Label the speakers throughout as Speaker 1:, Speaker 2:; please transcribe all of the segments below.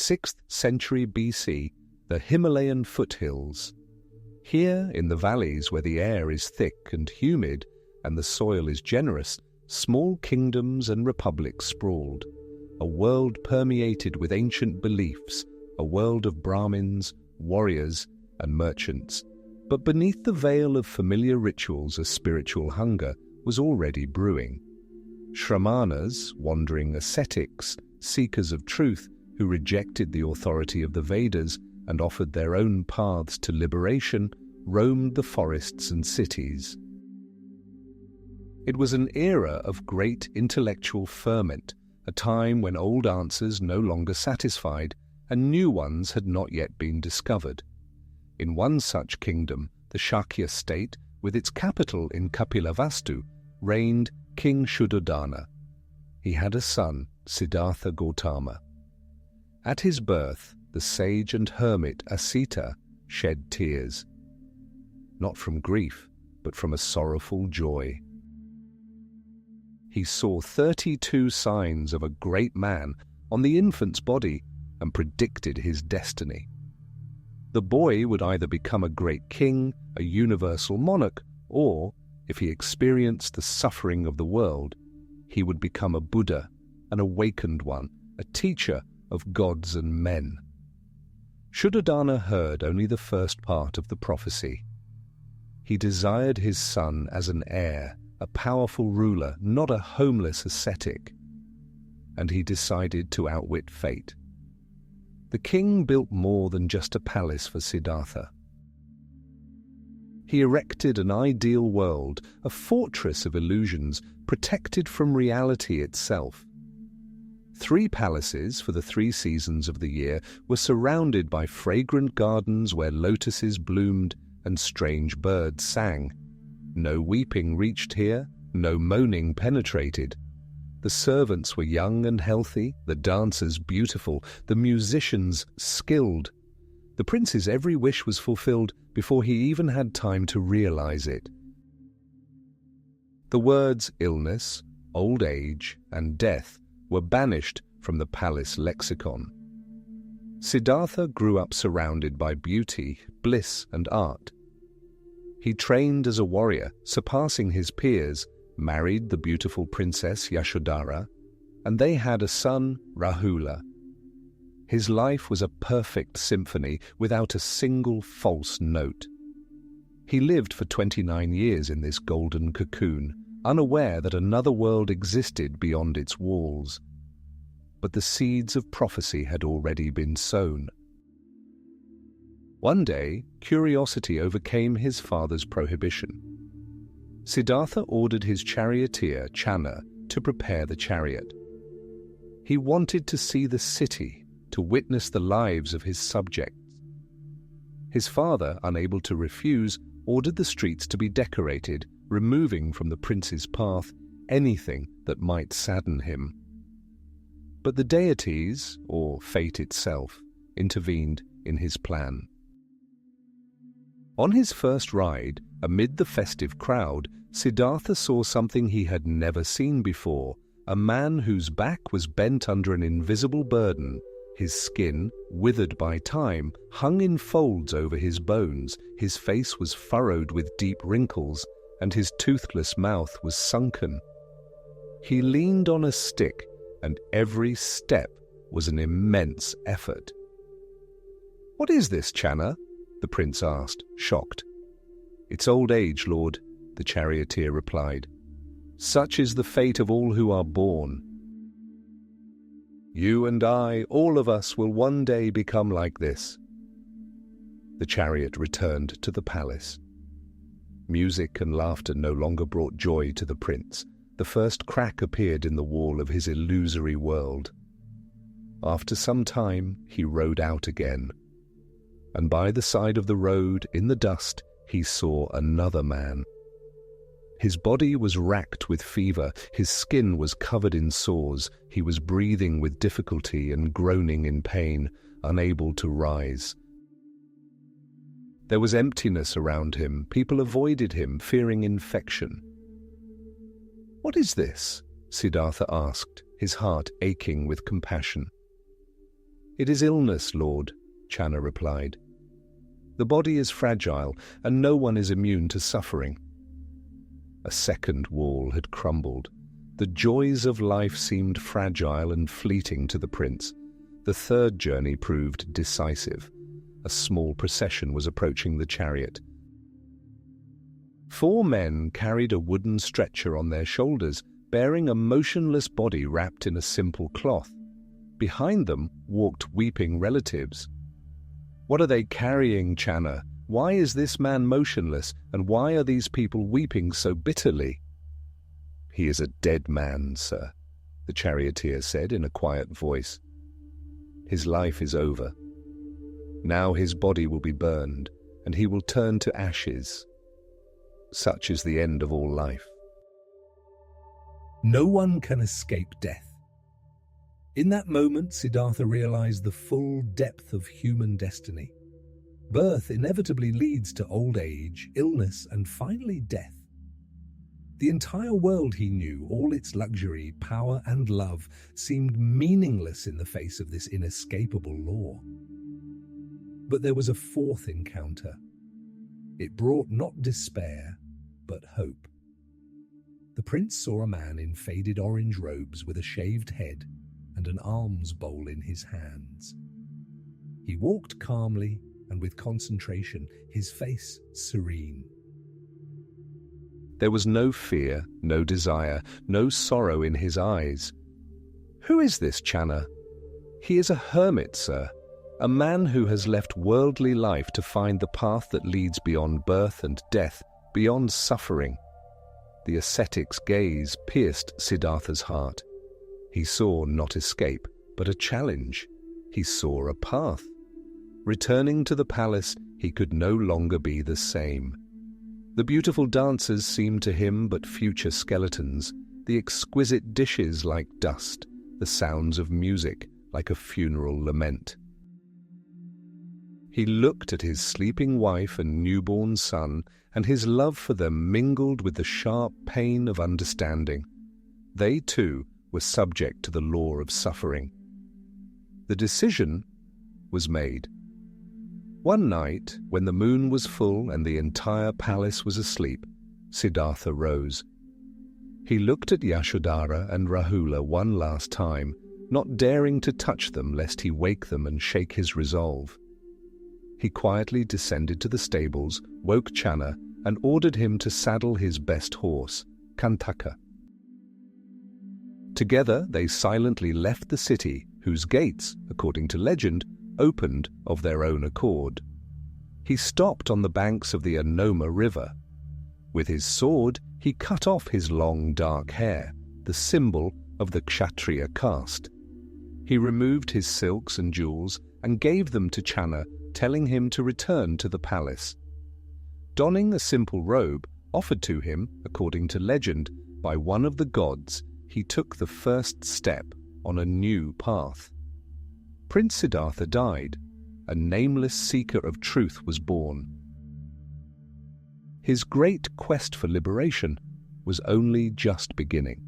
Speaker 1: 6th century BC, the Himalayan foothills. Here, in the valleys where the air is thick and humid and the soil is generous, small kingdoms and republics sprawled, a world permeated with ancient beliefs, a world of Brahmins, warriors, and merchants. But beneath the veil of familiar rituals, a spiritual hunger was already brewing. Shramanas, wandering ascetics, seekers of truth, who rejected the authority of the Vedas and offered their own paths to liberation, roamed the forests and cities. It was an era of great intellectual ferment, a time when old answers no longer satisfied and new ones had not yet been discovered. In one such kingdom, the Shakya state, with its capital in Kapilavastu, reigned King Shuddhodana. He had a son, Siddhartha Gautama. At his birth, the sage and hermit Asita shed tears, not from grief, but from a sorrowful joy. He saw 32 signs of a great man on the infant's body and predicted his destiny. The boy would either become a great king, a universal monarch, or, if he experienced the suffering of the world, he would become a Buddha, an awakened one, a teacher of gods and men. Shuddhodana heard only the first part of the prophecy. He desired his son as an heir, a powerful ruler, not a homeless ascetic. And he decided to outwit fate. The king built more than just a palace for Siddhartha. He erected an ideal world, a fortress of illusions, protected from reality itself. 3 palaces for the 3 seasons of the year were surrounded by fragrant gardens where lotuses bloomed and strange birds sang. No weeping reached here, no moaning penetrated. The servants were young and healthy, the dancers beautiful, the musicians skilled. The prince's every wish was fulfilled before he even had time to realize it. The words illness, old age, and death were banished from the palace lexicon. Siddhartha grew up surrounded by beauty, bliss, and art. He trained as a warrior, surpassing his peers, married the beautiful princess Yashodhara, and they had a son, Rahula. His life was a perfect symphony without a single false note. He lived for 29 years in this golden cocoon, unaware that another world existed beyond its walls. But the seeds of prophecy had already been sown. One day, curiosity overcame his father's prohibition. Siddhartha ordered his charioteer, Channa, to prepare the chariot. He wanted to see the city, to witness the lives of his subjects. His father, unable to refuse, ordered the streets to be decorated, removing from the prince's path anything that might sadden him. But the deities, or fate itself, intervened in his plan. On his first ride, amid the festive crowd, Siddhartha saw something he had never seen before, a man whose back was bent under an invisible burden. His skin, withered by time, hung in folds over his bones, his face was furrowed with deep wrinkles, and his toothless mouth was sunken. He leaned on a stick, and every step was an immense effort. "What is this, Channa?" the prince asked, shocked. "It's old age, lord," the charioteer replied. "Such is the fate of all who are born. You and I, all of us, will one day become like this." The chariot returned to the palace. Music and laughter no longer brought joy to the prince. The first crack appeared in the wall of his illusory world. After some time, he rode out again. And by the side of the road, in the dust, he saw another man. His body was racked with fever, his skin was covered in sores, he was breathing with difficulty and groaning in pain, unable to rise. There was emptiness around him, people avoided him, fearing infection. "What is this?" Siddhartha asked, his heart aching with compassion. "It is illness, Lord," Channa replied. "The body is fragile, and no one is immune to suffering." A second wall had crumbled. The joys of life seemed fragile and fleeting to the prince. The third journey proved decisive. A small procession was approaching the chariot. 4 men carried a wooden stretcher on their shoulders, bearing a motionless body wrapped in a simple cloth. Behind them walked weeping relatives. "What are they carrying, Channa? Why is this man motionless, and why are these people weeping so bitterly?" "He is a dead man, sir," the charioteer said in a quiet voice. "His life is over. Now his body will be burned, and he will turn to ashes. Such is the end of all life."
Speaker 2: No one can escape death. In that moment, Siddhartha realized the full depth of human destiny. Birth inevitably leads to old age, illness, and finally death. The entire world he knew, all its luxury, power, and love, seemed meaningless in the face of this inescapable law. But there was a fourth encounter. It brought not despair, but hope. The prince saw a man in faded orange robes with a shaved head and an alms bowl in his hands. He walked calmly and with concentration, his face serene.
Speaker 1: There was no fear, no desire, no sorrow in his eyes. "Who is this Channa?" "He is a hermit, sir, a man who has left worldly life to find the path that leads beyond birth and death, beyond suffering." The ascetic's gaze pierced Siddhartha's heart. He saw not escape, but a challenge. He saw a path. Returning to the palace, he could no longer be the same. The beautiful dancers seemed to him but future skeletons, the exquisite dishes like dust, the sounds of music like a funeral lament. He looked at his sleeping wife and newborn son, and his love for them mingled with the sharp pain of understanding. They, too, were subject to the law of suffering. The decision was made. One night, when the moon was full and the entire palace was asleep, Siddhartha rose. He looked at Yashodhara and Rahula one last time, not daring to touch them lest he wake them and shake his resolve. He quietly descended to the stables, woke Channa, and ordered him to saddle his best horse, Kantaka. Together they silently left the city, whose gates, according to legend, opened of their own accord. He stopped on the banks of the Anoma River. With his sword, he cut off his long dark hair, the symbol of the Kshatriya caste. He removed his silks and jewels and gave them to Channa, telling him to return to the palace. Donning a simple robe offered to him, according to legend, by one of the gods, he took the first step on a new path. Prince Siddhartha died. A nameless seeker of truth was born. His great quest for liberation was only just beginning.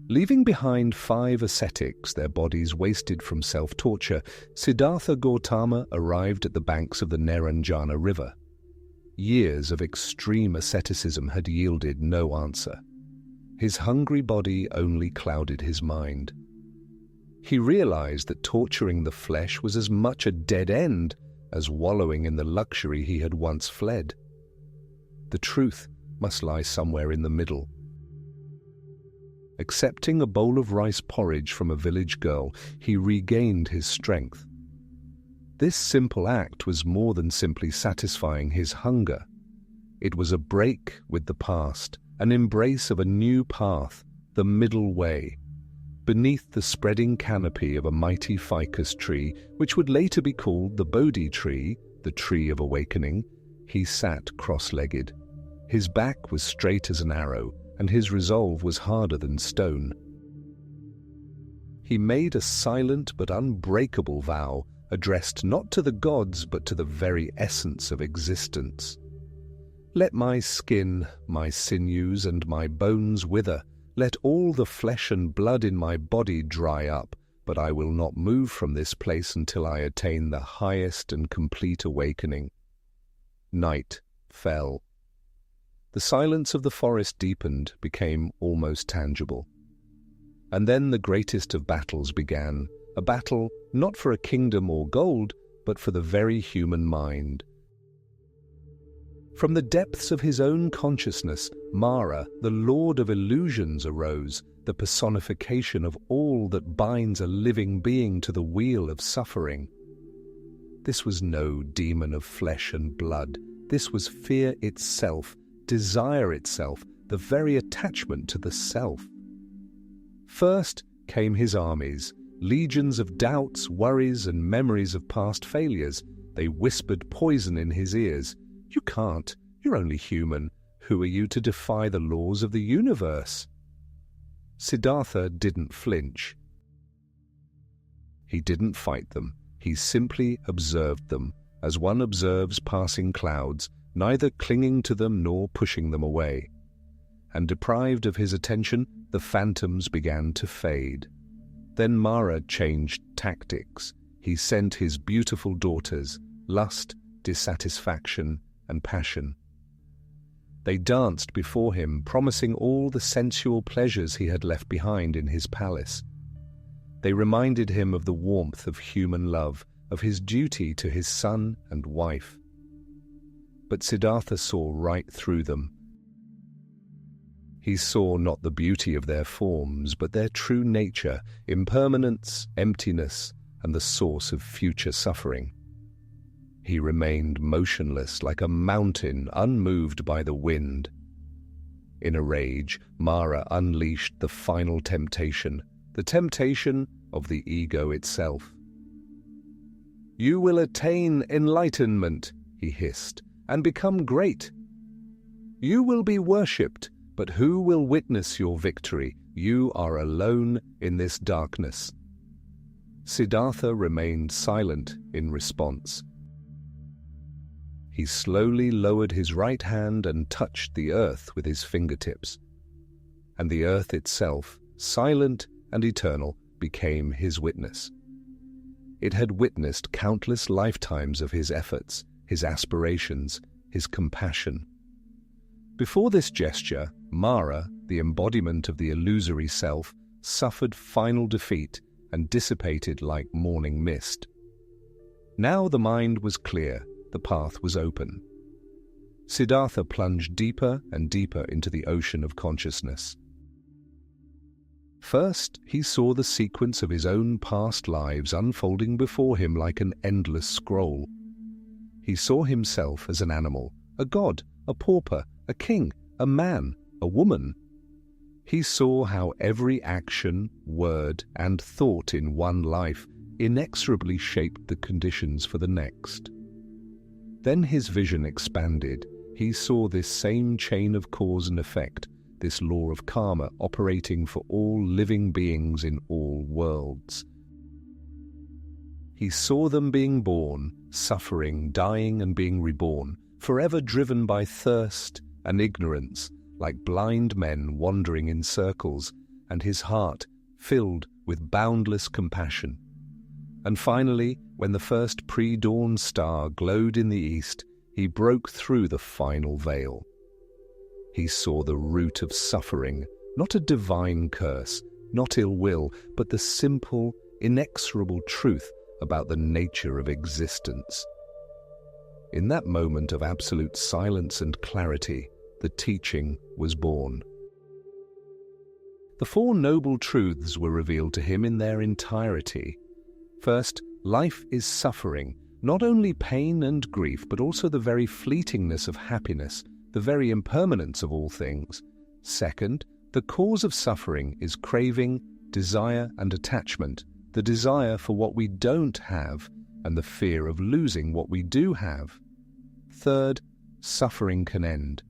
Speaker 1: Leaving behind 5 ascetics, their bodies wasted from self-torture, Siddhartha Gautama arrived at the banks of the Naranjana River. Years of extreme asceticism had yielded no answer. His hungry body only clouded his mind. He realized that torturing the flesh was as much a dead end as wallowing in the luxury he had once fled. The truth must lie somewhere in the middle. Accepting a bowl of rice porridge from a village girl, he regained his strength. This simple act was more than simply satisfying his hunger. It was a break with the past, an embrace of a new path, the middle way. Beneath the spreading canopy of a mighty ficus tree, which would later be called the Bodhi tree, the tree of awakening, he sat cross-legged. His back was straight as an arrow, and his resolve was harder than stone. He made a silent but unbreakable vow, addressed not to the gods but to the very essence of existence. "Let my skin, my sinews, and my bones wither. Let all the flesh and blood in my body dry up. but I will not move from this place until I attain the highest and complete awakening. Night fell. The silence of the forest deepened, became almost tangible. And then the greatest of battles began, a battle not for a kingdom or gold, but for the very human mind. From the depths of his own consciousness, Mara, the lord of illusions, arose, the personification of all that binds a living being to the wheel of suffering. This was no demon of flesh and blood. This was fear itself, desire itself, the very attachment to the self. First came his armies, legions of doubts, worries, and memories of past failures. They whispered poison in his ears. "You can't. You're only human. Who are you to defy the laws of the universe?" Siddhartha didn't flinch. He didn't fight them. He simply observed them, as one observes passing clouds, neither clinging to them nor pushing them away. And deprived of his attention, the phantoms began to fade. Then Mara changed tactics. He sent his beautiful daughters, lust, dissatisfaction, and passion. They danced before him, promising all the sensual pleasures he had left behind in his palace. They reminded him of the warmth of human love, of his duty to his son and wife. But Siddhartha saw right through them. He saw not the beauty of their forms, but their true nature, impermanence, emptiness, and the source of future suffering. He remained motionless like a mountain, unmoved by the wind. In a rage, Mara unleashed the final temptation, the temptation of the ego itself. "You will attain enlightenment," he hissed, "and become great. You will be worshipped, but who will witness your victory? You are alone in this darkness." Siddhartha remained silent in response. He slowly lowered his right hand and touched the earth with his fingertips. And the earth itself, silent and eternal, became his witness. It had witnessed countless lifetimes of his efforts, his aspirations, his compassion. Before this gesture, Mara, the embodiment of the illusory self, suffered final defeat and dissipated like morning mist. Now the mind was clear, the path was open. Siddhartha plunged deeper and deeper into the ocean of consciousness. First, he saw the sequence of his own past lives unfolding before him like an endless scroll. He saw himself as an animal, a god, a pauper, a king, a man, a woman. He saw how every action, word, and thought in one life inexorably shaped the conditions for the next. Then his vision expanded. He saw this same chain of cause and effect, this law of karma operating for all living beings in all worlds. He saw them being born, suffering, dying, and being reborn, forever driven by thirst and ignorance, like blind men wandering in circles, and his heart filled with boundless compassion. And finally, when the first pre-dawn star glowed in the east, he broke through the final veil. He saw the root of suffering, not a divine curse, not ill will, but the simple, inexorable truth about the nature of existence. In that moment of absolute silence and clarity, the teaching was born. The Four Noble Truths were revealed to him in their entirety. First, life is suffering, not only pain and grief, but also the very fleetingness of happiness, the very impermanence of all things. Second, the cause of suffering is craving, desire, and attachment, the desire for what we don't have, and the fear of losing what we do have. Third, suffering can end.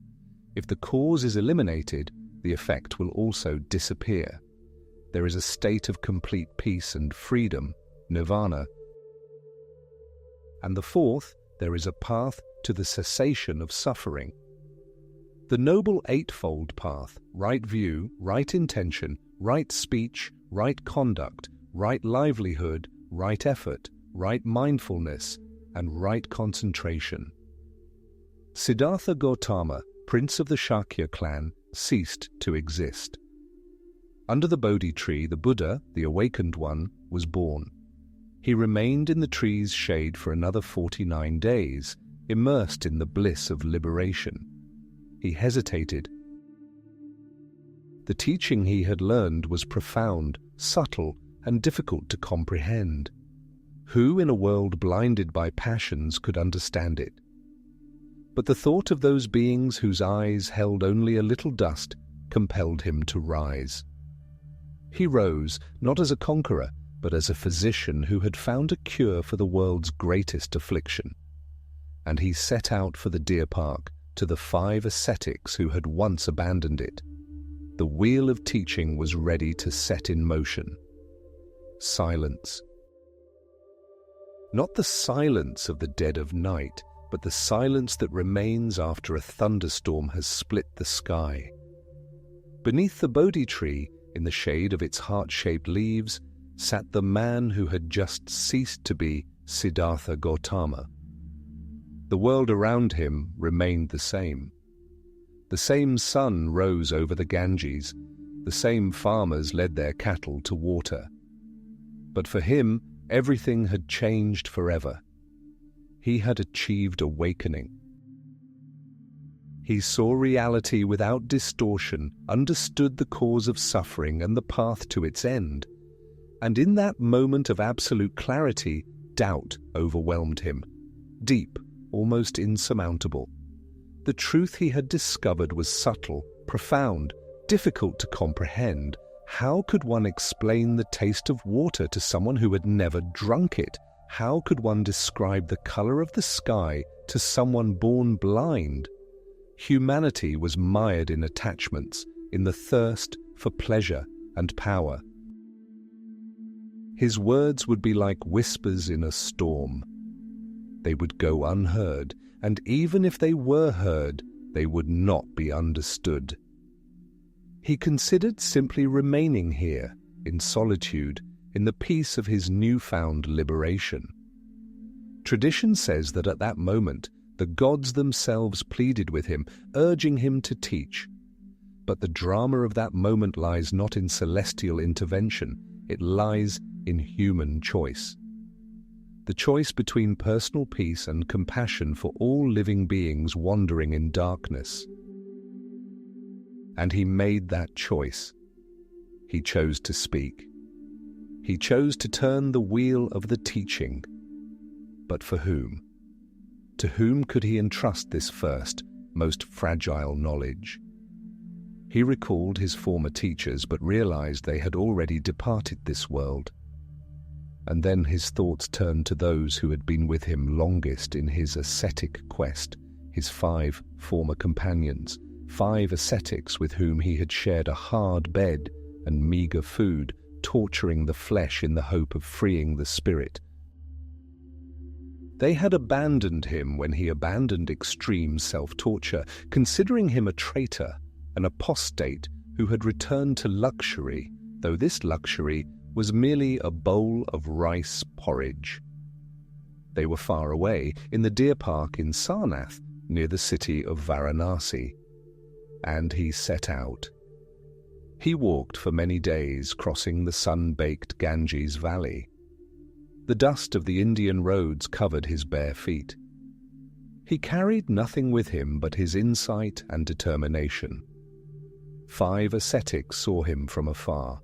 Speaker 1: If the cause is eliminated, the effect will also disappear. There is a state of complete peace and freedom, nirvana. And the fourth, there is a path to the cessation of suffering. The Noble Eightfold Path, right view, right intention, right speech, right conduct, right livelihood, right effort, right mindfulness, and right concentration. Siddhartha Gautama, prince of the Shakya clan, ceased to exist. Under the Bodhi tree, the Buddha, the awakened one, was born. He remained in the tree's shade for another 49 days, immersed in the bliss of liberation. He hesitated. The teaching he had learned was profound, subtle, and difficult to comprehend. Who in a world blinded by passions could understand it? But the thought of those beings whose eyes held only a little dust compelled him to rise. He rose, not as a conqueror, but as a physician who had found a cure for the world's greatest affliction. And he set out for the deer park, to the 5 ascetics who had once abandoned it. The wheel of teaching was ready to set in motion. Silence. Not the silence of the dead of night, but the silence that remains after a thunderstorm has split the sky. Beneath the Bodhi tree, in the shade of its heart-shaped leaves, sat the man who had just ceased to be Siddhartha Gautama. The world around him remained the same. The same sun rose over the Ganges, the same farmers led their cattle to water. But for him, everything had changed forever. He had achieved awakening. He saw reality without distortion, understood the cause of suffering and the path to its end. And in that moment of absolute clarity, doubt overwhelmed him, deep, almost insurmountable. The truth he had discovered was subtle, profound, difficult to comprehend. How could one explain the taste of water to someone who had never drunk it? How could one describe the color of the sky to someone born blind? Humanity was mired in attachments, in the thirst for pleasure and power. His words would be like whispers in a storm. They would go unheard, and even if they were heard, they would not be understood. He considered simply remaining here, in solitude, in the peace of his newfound liberation. Tradition says that at that moment, the gods themselves pleaded with him, urging him to teach. But the drama of that moment lies not in celestial intervention, it lies in human choice. The choice between personal peace and compassion for all living beings wandering in darkness. And he made that choice. He chose to speak. He chose to turn the wheel of the teaching. But for whom? To whom could he entrust this first, most fragile knowledge? He recalled his former teachers, but realized they had already departed this world. And then his thoughts turned to those who had been with him longest in his ascetic quest, his 5 former companions, 5 ascetics with whom he had shared a hard bed and meager food, torturing the flesh in the hope of freeing the spirit. They had abandoned him when he abandoned extreme self-torture, considering him a traitor, an apostate who had returned to luxury, though this luxury was merely a bowl of rice porridge. They were far away, in the deer park in Sarnath, near the city of Varanasi. And he set out. He walked for many days, crossing the sun-baked Ganges valley. The dust of the Indian roads covered his bare feet. He carried nothing with him but his insight and determination. 5 ascetics saw him from afar.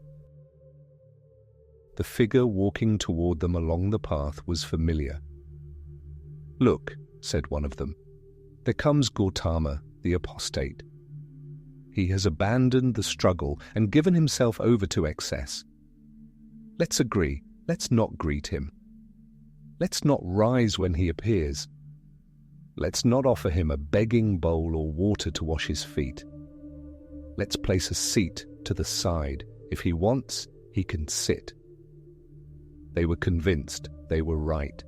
Speaker 1: The figure walking toward them along the path was familiar. "Look," said one of them, "there comes Gautama, the apostate. He has abandoned the struggle and given himself over to excess. Let's agree, let's not greet him. Let's not rise when he appears. Let's not offer him a begging bowl or water to wash his feet. Let's place a seat to the side. If he wants, he can sit." They were convinced they were right.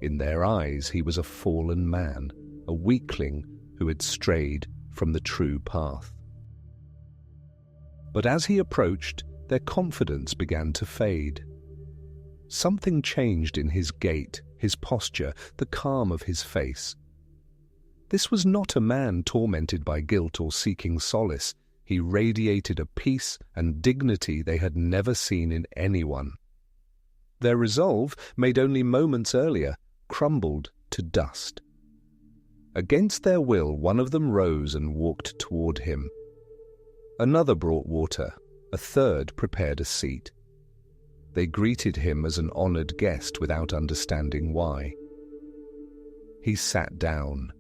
Speaker 1: In their eyes, he was a fallen man, a weakling who had strayed from the true path. But as he approached, their confidence began to fade. Something changed in his gait, his posture, the calm of his face. This was not a man tormented by guilt or seeking solace. He radiated a peace and dignity they had never seen in anyone. Their resolve, made only moments earlier, crumbled to dust. Against their will, one of them rose and walked toward him. Another brought water. A third prepared a seat. They greeted him as an honored guest without understanding why. He sat down.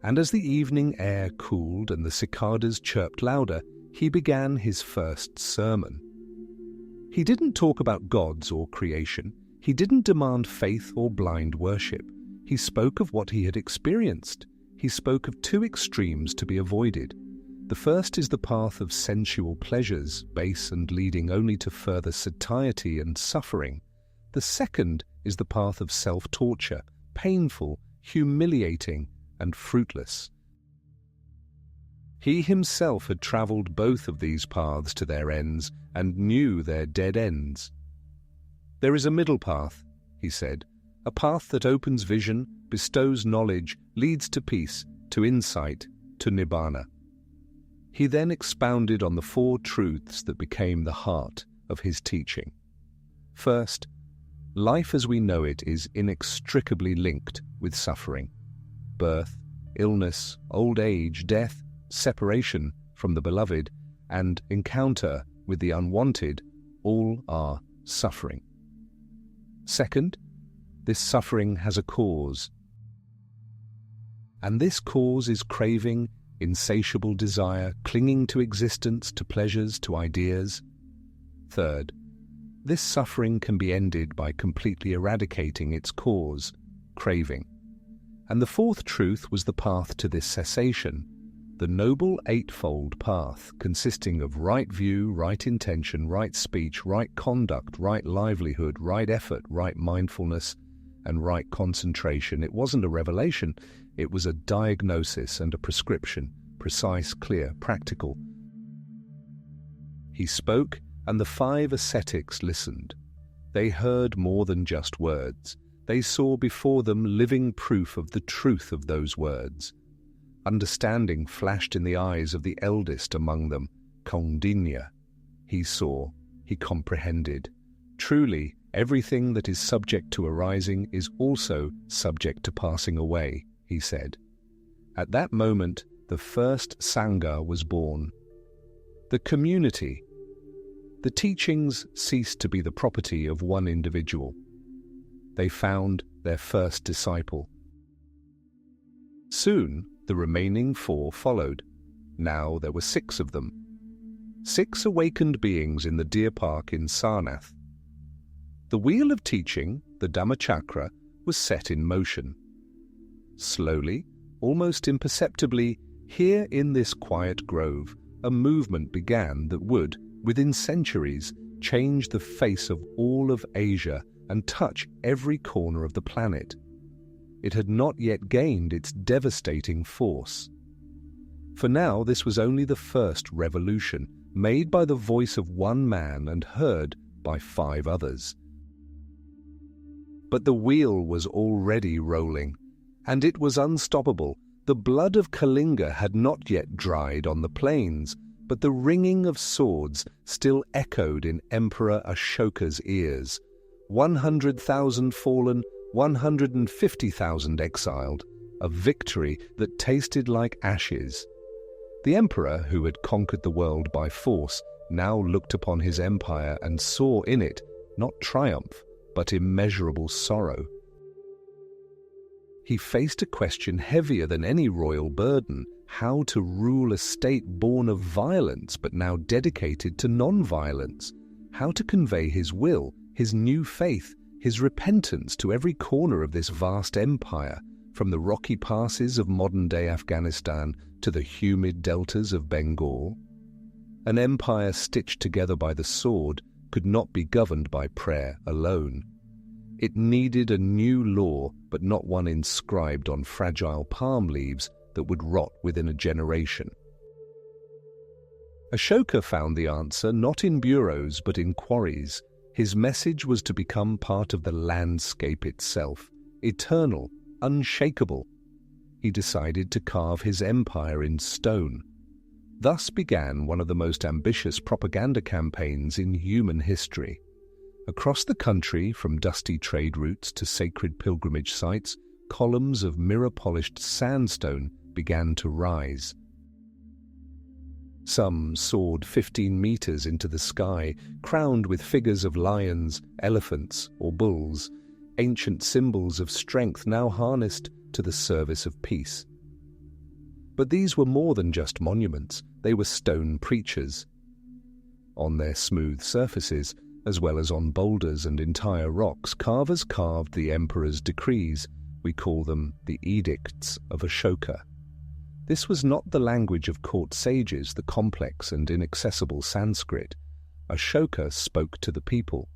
Speaker 1: And as the evening air cooled and the cicadas chirped louder, he began his first sermon. He didn't talk about gods or creation. He didn't demand faith or blind worship. He spoke of what he had experienced. He spoke of two extremes to be avoided. The first is the path of sensual pleasures, base and leading only to further satiety and suffering. The second is the path of self-torture, painful, humiliating, and fruitless. He himself had travelled both of these paths to their ends and knew their dead ends. There is a middle path, he said, a path that opens vision, bestows knowledge, leads to peace, to insight, to nibbana. He then expounded on the four truths that became the heart of his teaching. First, life as we know it is inextricably linked with suffering. Birth, illness, old age, death, separation from the beloved, and encounter with the unwanted all are suffering. Second, this suffering has a cause. And this cause is craving, insatiable desire, clinging to existence, to pleasures, to ideas. Third, this suffering can be ended by completely eradicating its cause, craving. And the fourth truth was the path to this cessation, the noble eightfold path consisting of right view, right intention, right speech, right conduct, right livelihood, right effort, right mindfulness, and right concentration. It wasn't a revelation, it was a diagnosis and a prescription, precise, clear, practical. He spoke, and the 5 ascetics listened. They heard more than just words. They saw before them living proof of the truth of those words. Understanding flashed in the eyes of the eldest among them, Kaundinya. He saw, he comprehended. Truly, everything that is subject to arising is also subject to passing away, he said. At that moment, the first Sangha was born. The community. The teachings ceased to be the property of one individual. They found their first disciple. Soon, the remaining 4 followed. Now there were 6 of them. 6 awakened beings in the deer park in Sarnath. The wheel of teaching, the Dhammachakra, was set in motion. Slowly, almost imperceptibly, here in this quiet grove, a movement began that would, within centuries, change the face of all of Asia and touch every corner of the planet. It had not yet gained its devastating force. For now, this was only the first revolution, made by the voice of one man and heard by 5 others. But the wheel was already rolling, and it was unstoppable. The blood of Kalinga had not yet dried on the plains, but the ringing of swords still echoed in Emperor Ashoka's ears. 100,000 fallen, 150,000 exiled, a victory that tasted like ashes. The emperor, who had conquered the world by force, now looked upon his empire and saw in it not triumph, but immeasurable sorrow. He faced a question heavier than any royal burden: how to rule a state born of violence but now dedicated to non-violence, how to convey his will, his new faith, his repentance to every corner of this vast empire, from the rocky passes of modern-day Afghanistan to the humid deltas of Bengal. An empire stitched together by the sword could not be governed by prayer alone. It needed a new law, but not one inscribed on fragile palm leaves that would rot within a generation. Ashoka found the answer not in bureaus but in quarries. His message was to become part of the landscape itself, eternal, unshakable. He decided to carve his empire in stone. Thus began one of the most ambitious propaganda campaigns in human history. Across the country, from dusty trade routes to sacred pilgrimage sites, columns of mirror-polished sandstone began to rise. Some soared 15 meters into the sky, crowned with figures of lions, elephants, or bulls, ancient symbols of strength now harnessed to the service of peace. But these were more than just monuments, they were stone preachers. On their smooth surfaces, as well as on boulders and entire rocks, carvers carved the emperor's decrees. We call them the edicts of Ashoka. This was not the language of court sages, the complex and inaccessible Sanskrit. Ashoka spoke to the people.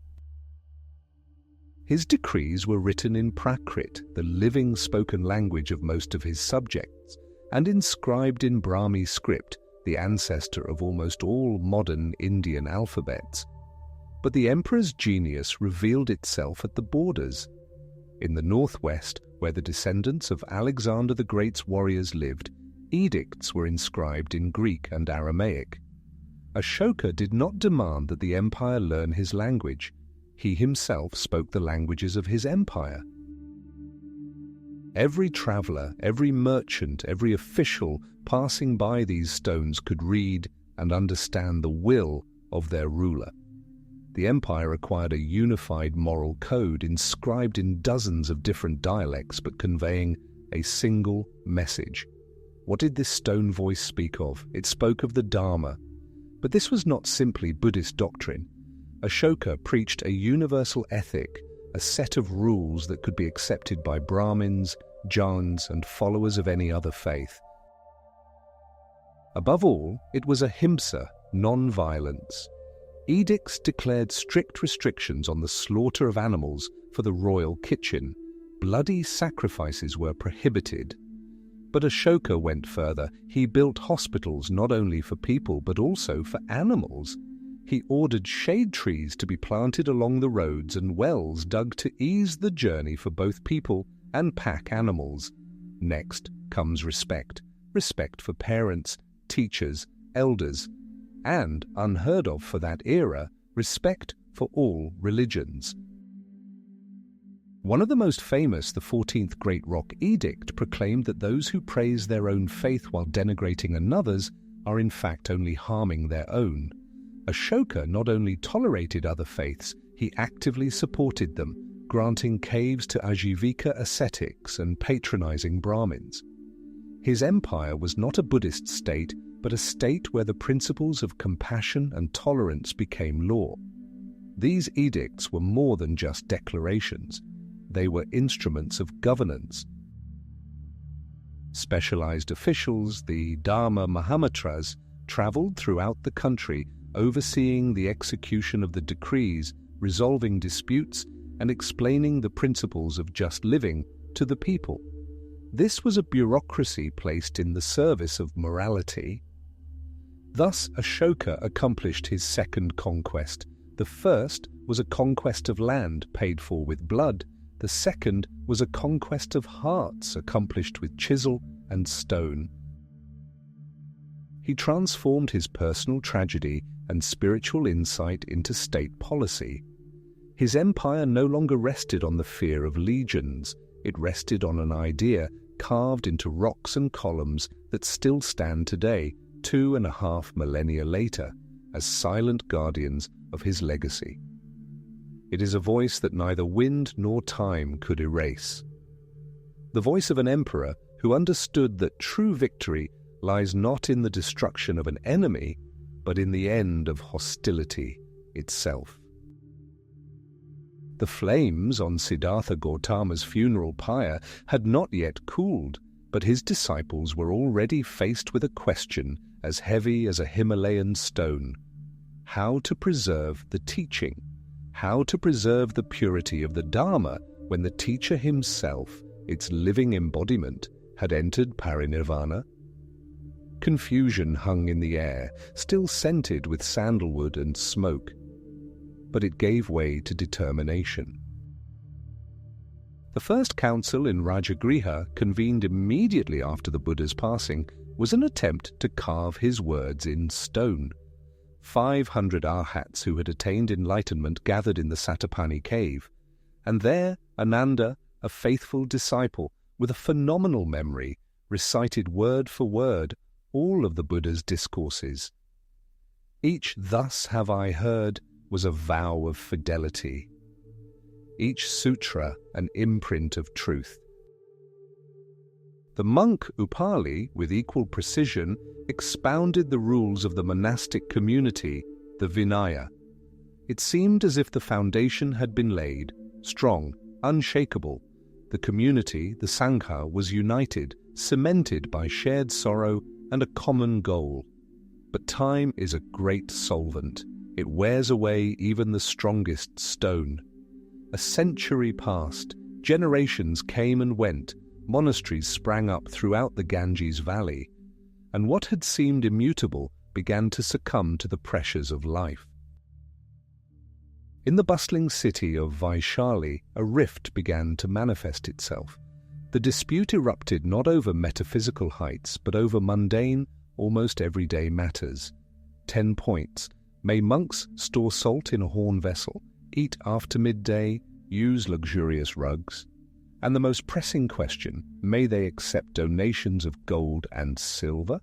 Speaker 1: His decrees were written in Prakrit, the living spoken language of most of his subjects, and inscribed in Brahmi script, the ancestor of almost all modern Indian alphabets. But the emperor's genius revealed itself at the borders. In the northwest, where the descendants of Alexander the Great's warriors lived, edicts were inscribed in Greek and Aramaic. Ashoka did not demand that the empire learn his language. He himself spoke the languages of his empire. Every traveler, every merchant, every official passing by these stones could read and understand the will of their ruler. The empire acquired a unified moral code inscribed in dozens of different dialects but conveying a single message. What did this stone voice speak of? It spoke of the Dharma. But this was not simply Buddhist doctrine. Ashoka preached a universal ethic, a set of rules that could be accepted by Brahmins, Jains, and followers of any other faith. Above all, it was ahimsa, non-violence. Edicts declared strict restrictions on the slaughter of animals for the royal kitchen. Bloody sacrifices were prohibited. But Ashoka went further. He built hospitals not only for people but also for animals. He ordered shade trees to be planted along the roads and wells dug to ease the journey for both people and pack animals. Next comes respect. Respect for parents, teachers, elders, and, unheard of for that era, respect for all religions. One of the most famous, the 14th Great Rock Edict, proclaimed that those who praise their own faith while denigrating another's are in fact only harming their own. Ashoka not only tolerated other faiths, he actively supported them, granting caves to Ajivika ascetics and patronizing Brahmins. His empire was not a Buddhist state, but a state where the principles of compassion and tolerance became law. These edicts were more than just declarations. They were instruments of governance. Specialized officials, the Dharma Mahamatras, traveled throughout the country, overseeing the execution of the decrees, resolving disputes, and explaining the principles of just living to the people. This was a bureaucracy placed in the service of morality. Thus, Ashoka accomplished his second conquest. The first was a conquest of land paid for with blood. The second was a conquest of hearts accomplished with chisel and stone. He transformed his personal tragedy and spiritual insight into state policy. His empire no longer rested on the fear of legions. It rested on an idea carved into rocks and columns that still stand today, 2.5 millennia later, as silent guardians of his legacy. It is a voice that neither wind nor time could erase. The voice of an emperor who understood that true victory lies not in the destruction of an enemy, but in the end of hostility itself. The flames on Siddhartha Gautama's funeral pyre had not yet cooled, but his disciples were already faced with a question as heavy as a Himalayan stone: how to preserve the teaching, how to preserve the purity of the Dharma when the teacher himself, its living embodiment, had entered parinirvana. Confusion hung in the air, still scented with sandalwood and smoke. but it gave way to determination. The first council in Rajagriha, convened immediately after the Buddha's passing, was an attempt to carve his words in stone. 500 arhats who had attained enlightenment gathered in the Satapani cave, and there Ananda, a faithful disciple with a phenomenal memory, recited word for word all of the Buddha's discourses. Each "thus have I heard" was a vow of fidelity. Each sutra an imprint of truth. The monk Upali, with equal precision, expounded the rules of the monastic community, the Vinaya. It seemed as if the foundation had been laid, strong, unshakable. The community, the Sangha, was united, cemented by shared sorrow and a common goal. But time is a great solvent. It wears away even the strongest stone. A century passed, generations came and went, monasteries sprang up throughout the Ganges Valley, and what had seemed immutable began to succumb to the pressures of life. In the bustling city of Vaishali, a rift began to manifest itself. The dispute erupted not over metaphysical heights, but over mundane, almost everyday matters. 10 points. May monks store salt in a horn vessel, eat after midday, use luxurious rugs? And the most pressing question, may they accept donations of gold and silver?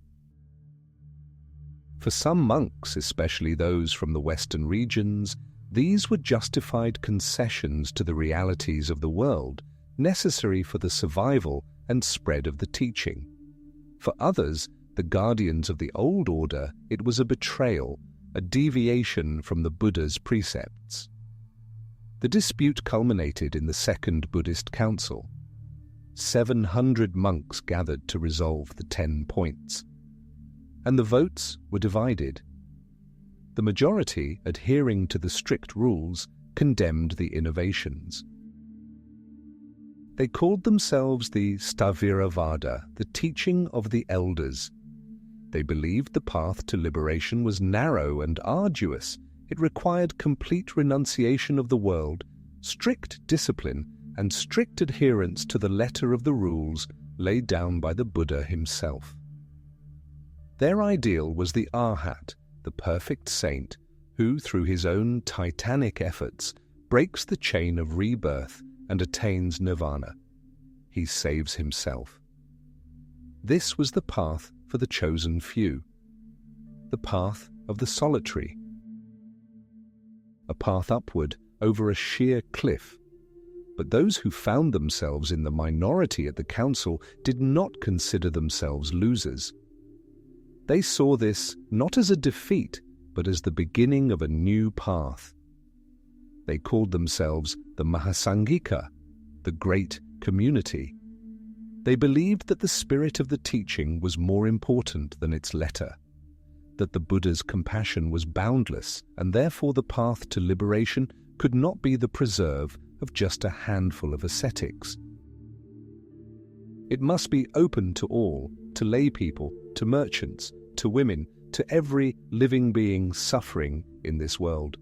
Speaker 1: For some monks, especially those from the western regions, these were justified concessions to the realities of the world, necessary for the survival and spread of the teaching. For others, the guardians of the old order, it was a betrayal, a deviation from the Buddha's precepts. The dispute culminated in the Second Buddhist Council. 700 monks gathered to resolve the 10 points. And the votes were divided. The majority, adhering to the strict rules, condemned the innovations. They called themselves the Sthaviravada, the teaching of the elders. They believed the path to liberation was narrow and arduous. It required complete renunciation of the world, strict discipline, and strict adherence to the letter of the rules laid down by the Buddha himself. Their ideal was the Arhat, the perfect saint, who, through his own titanic efforts, breaks the chain of rebirth and attains nirvana. He saves himself. This was the path for the chosen few, the path of the solitary, a path upward over a sheer cliff. But those who found themselves in the minority at the council did not consider themselves losers. They saw this not as a defeat, but as the beginning of a new path. They called themselves the Mahasangika, the great community. They believed that the spirit of the teaching was more important than its letter, that the Buddha's compassion was boundless, and therefore the path to liberation could not be the preserve of just a handful of ascetics. It must be open to all, to lay people, to merchants, to women, to every living being suffering in this world.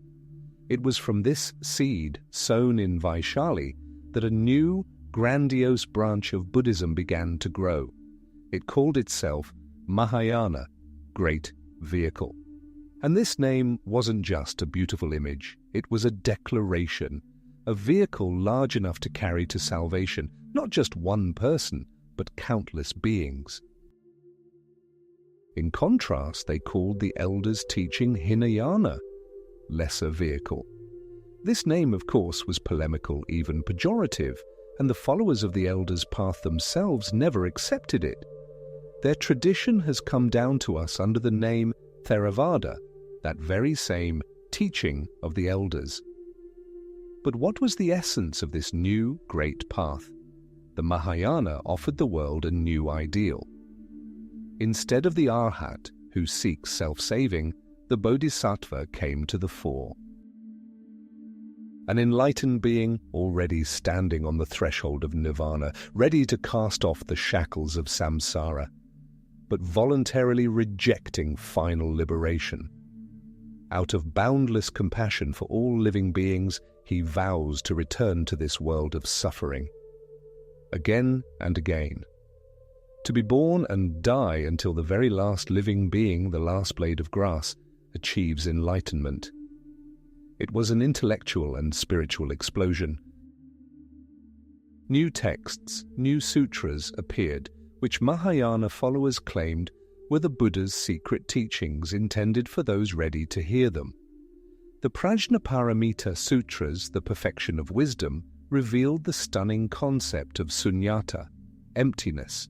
Speaker 1: It was from this seed sown in Vaishali that a new, grandiose branch of Buddhism began to grow. It called itself Mahayana, Great Vehicle. And this name wasn't just a beautiful image, it was a declaration, a vehicle large enough to carry to salvation not just one person, but countless beings. In contrast, they called the elders' teaching Hinayana, lesser vehicle. This name, of course, was polemical, even pejorative, and the followers of the elders' path themselves never accepted it. Their tradition has come down to us under the name Theravada, that very same teaching of the elders. But what was the essence of this new great path? The Mahayana offered the world a new ideal. Instead of the Arhat, who seeks self-saving, the Bodhisattva came to the fore. An enlightened being already standing on the threshold of nirvana, ready to cast off the shackles of samsara, but voluntarily rejecting final liberation. Out of boundless compassion for all living beings, he vows to return to this world of suffering. Again and again. To be born and die until the very last living being, the last blade of grass, achieves enlightenment. It was an intellectual and spiritual explosion. New texts, new sutras appeared, which Mahayana followers claimed were the Buddha's secret teachings intended for those ready to hear them. The Prajnaparamita Sutras, the perfection of wisdom, revealed the stunning concept of sunyata, emptiness,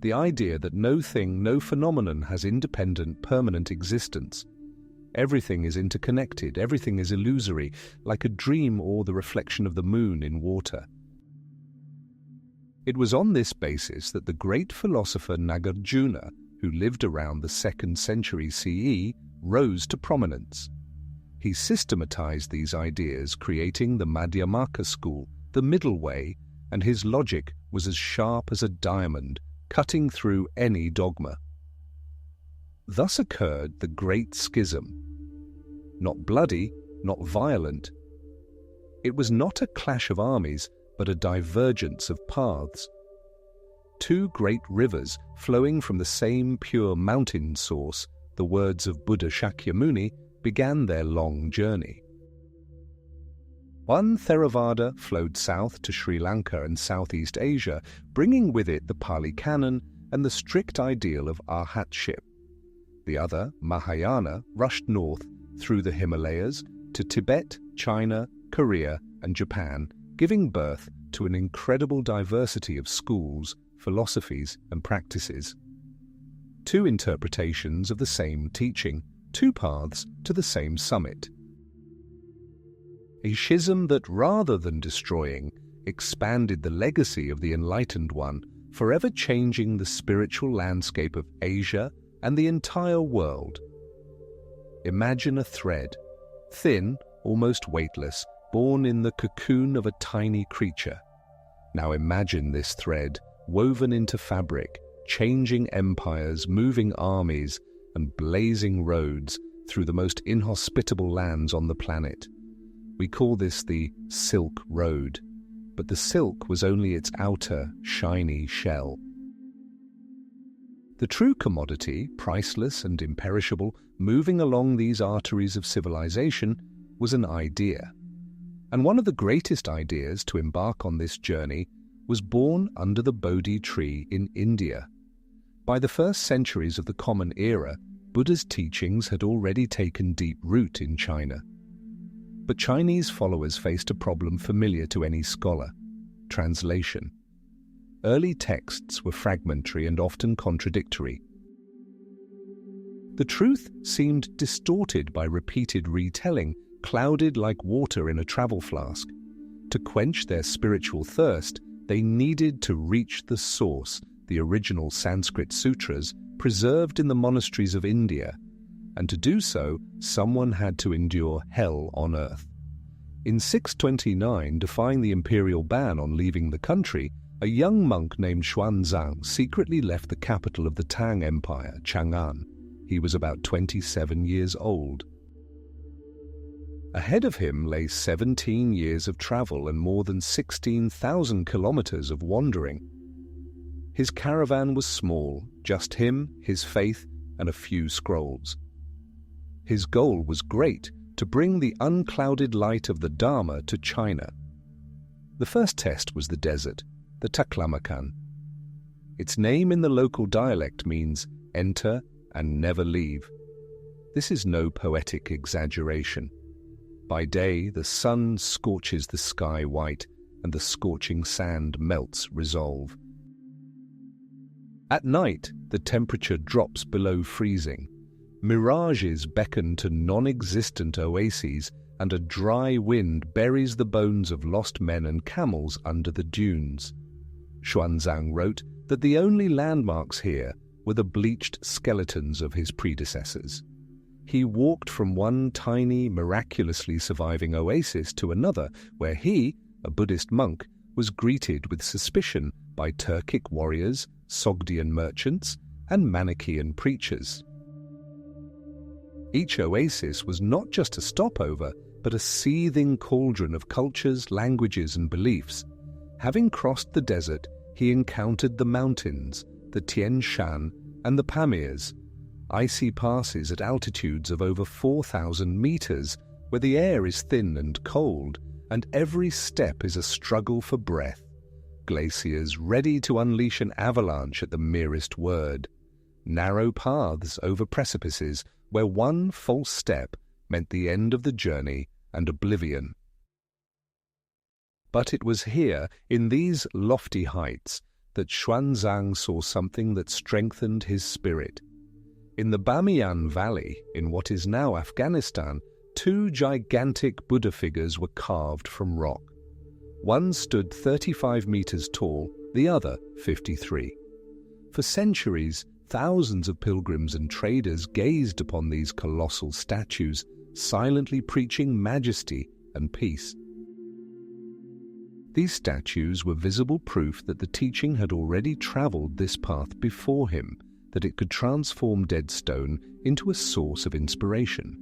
Speaker 1: the idea that no thing, no phenomenon has independent, permanent existence. Everything is interconnected, everything is illusory, like a dream or the reflection of the moon in water. It was on this basis that the great philosopher Nagarjuna, who lived around the 2nd century CE, rose to prominence. He systematized these ideas, creating the Madhyamaka school, the middle way, and his logic was as sharp as a diamond, cutting through any dogma. Thus occurred the Great Schism. Not bloody, not violent. It was not a clash of armies, but a divergence of paths. Two great rivers flowing from the same pure mountain source, the words of Buddha Shakyamuni, began their long journey. One Theravada flowed south to Sri Lanka and Southeast Asia, bringing with it the Pali Canon and the strict ideal of arhatship. The other, Mahayana, rushed north through the Himalayas to Tibet, China, Korea, and Japan, giving birth to an incredible diversity of schools, philosophies, and practices. Two interpretations of the same teaching, two paths to the same summit. A schism that, rather than destroying, expanded the legacy of the Enlightened One, forever changing the spiritual landscape of Asia and the entire world. Imagine a thread, thin, almost weightless, born in the cocoon of a tiny creature. Now imagine this thread, woven into fabric, changing empires, moving armies, and blazing roads through the most inhospitable lands on the planet. We call this the Silk Road, but the silk was only its outer, shiny shell. The true commodity, priceless and imperishable, moving along these arteries of civilization, was an idea. And one of the greatest ideas to embark on this journey was born under the Bodhi tree in India. By the first centuries of the Common Era, Buddha's teachings had already taken deep root in China. But Chinese followers faced a problem familiar to any scholar: translation. Early texts were fragmentary and often contradictory. The truth seemed distorted by repeated retelling, clouded like water in a travel flask. To quench their spiritual thirst, they needed to reach the source, the original Sanskrit sutras, preserved in the monasteries of India, and to do so, someone had to endure hell on earth. In 629, defying the imperial ban on leaving the country, a young monk named Xuanzang secretly left the capital of the Tang Empire, Chang'an. He was about 27 years old. Ahead of him lay 17 years of travel and more than 16,000 kilometers of wandering. His caravan was small, just him, his faith, and a few scrolls. His goal was great, to bring the unclouded light of the Dharma to China. The first test was the desert, the Taklamakan. Its name in the local dialect means enter and never leave. This is no poetic exaggeration. By day, the sun scorches the sky white, and the scorching sand melts resolve. At night, the temperature drops below freezing. Mirages beckon to non-existent oases, and a dry wind buries the bones of lost men and camels under the dunes. Xuanzang wrote that the only landmarks here were the bleached skeletons of his predecessors. He walked from one tiny, miraculously surviving oasis to another, where he, a Buddhist monk, was greeted with suspicion by Turkic warriors, Sogdian merchants, and Manichaean preachers. Each oasis was not just a stopover, but a seething cauldron of cultures, languages, and beliefs. Having crossed the desert, he encountered the mountains, the Tian Shan, and the Pamirs, icy passes at altitudes of over 4,000 meters, where the air is thin and cold, and every step is a struggle for breath. Glaciers ready to unleash an avalanche at the merest word. Narrow paths over precipices, where one false step meant the end of the journey and oblivion. But it was here, in these lofty heights, that Xuanzang saw something that strengthened his spirit. In the Bamiyan Valley, in what is now Afghanistan, two gigantic Buddha figures were carved from rock. One stood 35 meters tall, the other 53. For centuries, thousands of pilgrims and traders gazed upon these colossal statues, silently preaching majesty and peace. These statues were visible proof that the teaching had already traveled this path before him, that it could transform dead stone into a source of inspiration.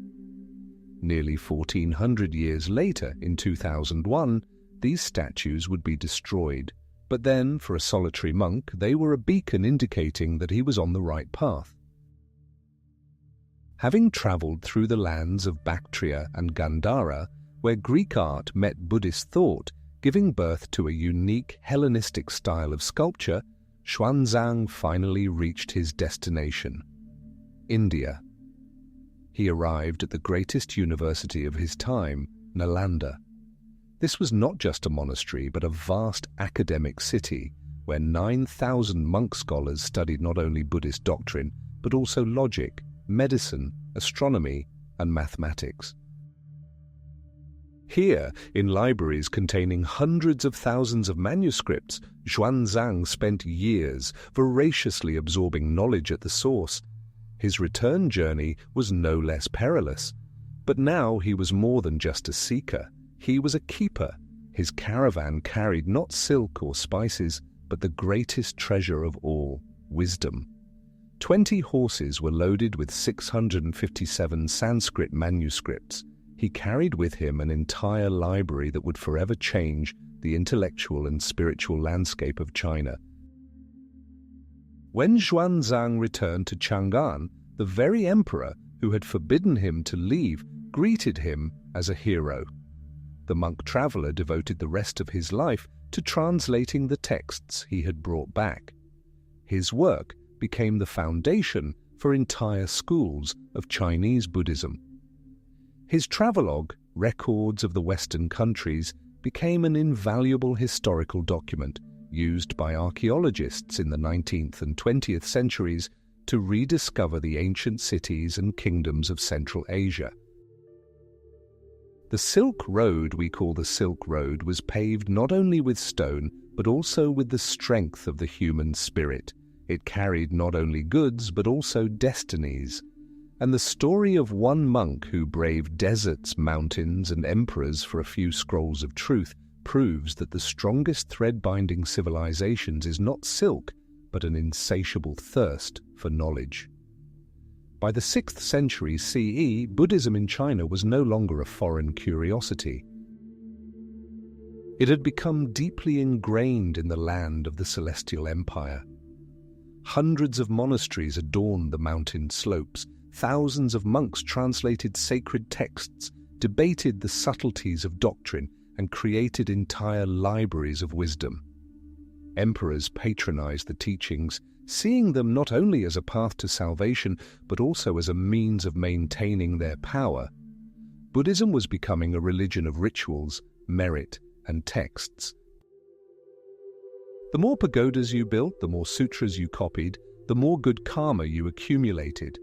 Speaker 1: Nearly 1,400 years later, in 2001, these statues would be destroyed, but then, for a solitary monk, they were a beacon indicating that he was on the right path. Having travelled through the lands of Bactria and Gandhara, where Greek art met Buddhist thought, giving birth to a unique Hellenistic style of sculpture, Xuanzang finally reached his destination, India. He arrived at the greatest university of his time, Nalanda. This was not just a monastery, but a vast academic city where 9,000 monk scholars studied not only Buddhist doctrine, but also logic, medicine, astronomy, and mathematics. Here, in libraries containing hundreds of thousands of manuscripts, Xuanzang spent years voraciously absorbing knowledge at the source. His return journey was no less perilous. But now he was more than just a seeker. He was a keeper. His caravan carried not silk or spices, but the greatest treasure of all, wisdom. 20 horses were loaded with 657 Sanskrit manuscripts. He carried with him an entire library that would forever change the intellectual and spiritual landscape of China. When Xuanzang returned to Chang'an, the very emperor who had forbidden him to leave greeted him as a hero. The monk traveler devoted the rest of his life to translating the texts he had brought back. His work became the foundation for entire schools of Chinese Buddhism. His travelogue, Records of the Western Countries, became an invaluable historical document used by archaeologists in the 19th and 20th centuries to rediscover the ancient cities and kingdoms of Central Asia. The Silk Road we call the Silk Road was paved not only with stone, but also with the strength of the human spirit. It carried not only goods, but also destinies. And the story of one monk who braved deserts, mountains, and emperors for a few scrolls of truth proves that the strongest thread binding civilizations is not silk, but an insatiable thirst for knowledge. By the 6th century CE, Buddhism in China was no longer a foreign curiosity. It had become deeply ingrained in the land of the Celestial Empire. Hundreds of monasteries adorned the mountain slopes. Thousands of monks translated sacred texts, debated the subtleties of doctrine, and created entire libraries of wisdom. Emperors patronized the teachings, seeing them not only as a path to salvation, but also as a means of maintaining their power. Buddhism was becoming a religion of rituals, merit, and texts. The more pagodas you built, the more sutras you copied, the more good karma you accumulated.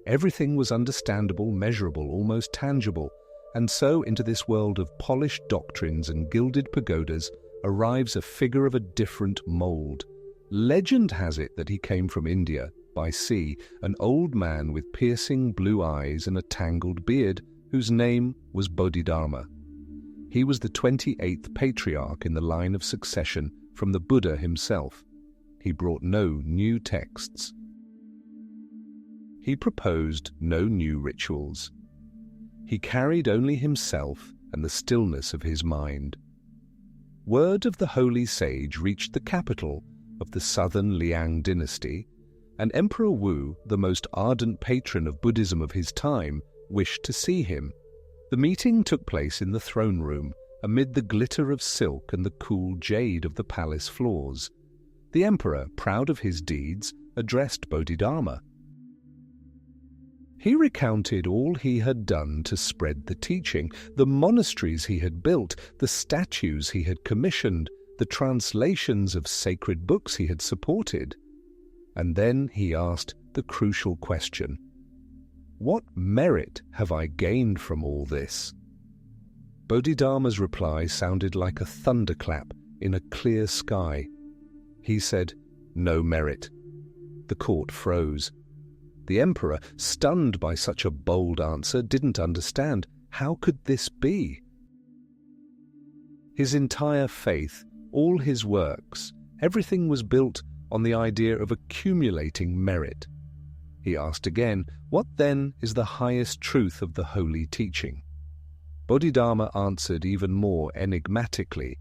Speaker 1: Everything was understandable, measurable, almost tangible, and so into this world of polished doctrines and gilded pagodas arrives a figure of a different mold. Legend has it that he came from India, by sea, an old man with piercing blue eyes and a tangled beard, whose name was Bodhidharma. He was the 28th patriarch in the line of succession from the Buddha himself. He brought no new texts. He proposed no new rituals. He carried only himself and the stillness of his mind. Word of the holy sage reached the capital of the southern Liang dynasty, and Emperor Wu, the most ardent patron of Buddhism of his time, wished to see him. The meeting took place in the throne room, amid the glitter of silk and the cool jade of the palace floors. The emperor, proud of his deeds, addressed Bodhidharma. He recounted all he had done to spread the teaching, the monasteries he had built, the statues he had commissioned, the translations of sacred books he had supported. And then he asked the crucial question: what merit have I gained from all this? Bodhidharma's reply sounded like a thunderclap in a clear sky. He said, "No merit." The court froze. The emperor, stunned by such a bold answer, didn't understand. How could this be? His entire faith, all his works, everything was built on the idea of accumulating merit. He asked again, what then is the highest truth of the holy teaching? Bodhidharma answered even more enigmatically,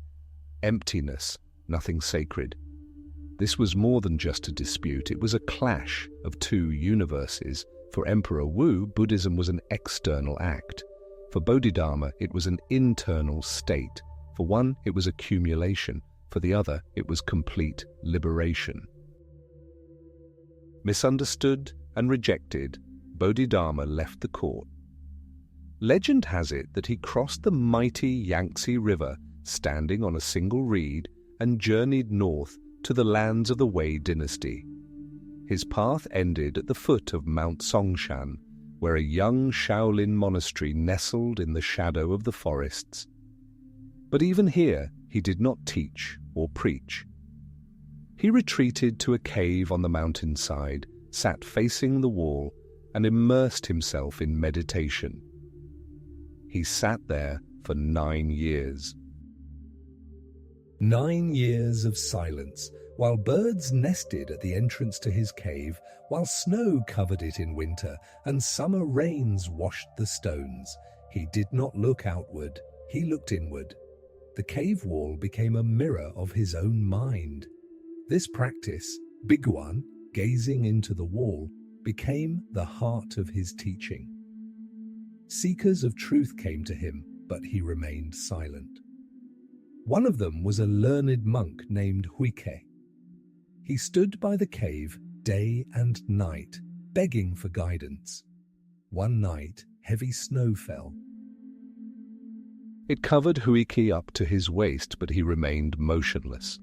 Speaker 1: emptiness, nothing sacred. This was more than just a dispute, it was a clash of two universes. For Emperor Wu, Buddhism was an external act. For Bodhidharma, it was an internal state. For one, it was accumulation. For the other, it was complete liberation. Misunderstood and rejected, Bodhidharma left the court. Legend has it that he crossed the mighty Yangtze River, standing on a single reed, and journeyed north to the lands of the Wei dynasty. His path ended at the foot of Mount Songshan, where a young Shaolin monastery nestled in the shadow of the forests. But even here, he did not teach or preach. He retreated to a cave on the mountainside, sat facing the wall, and immersed himself in meditation. He sat there for 9 years.
Speaker 2: 9 years of silence, while birds nested at the entrance to his cave, while snow covered it in winter, and summer rains washed the stones. He did not look outward, he looked inward. The cave wall became a mirror of his own mind. This practice, Biguan, gazing into the wall, became the heart of his teaching. Seekers of truth came to him, but he remained silent. One of them was a learned monk named Huike. He stood by the cave day and night, begging for guidance. One night, heavy snow fell.
Speaker 1: It covered Huike up to his waist, but he remained motionless.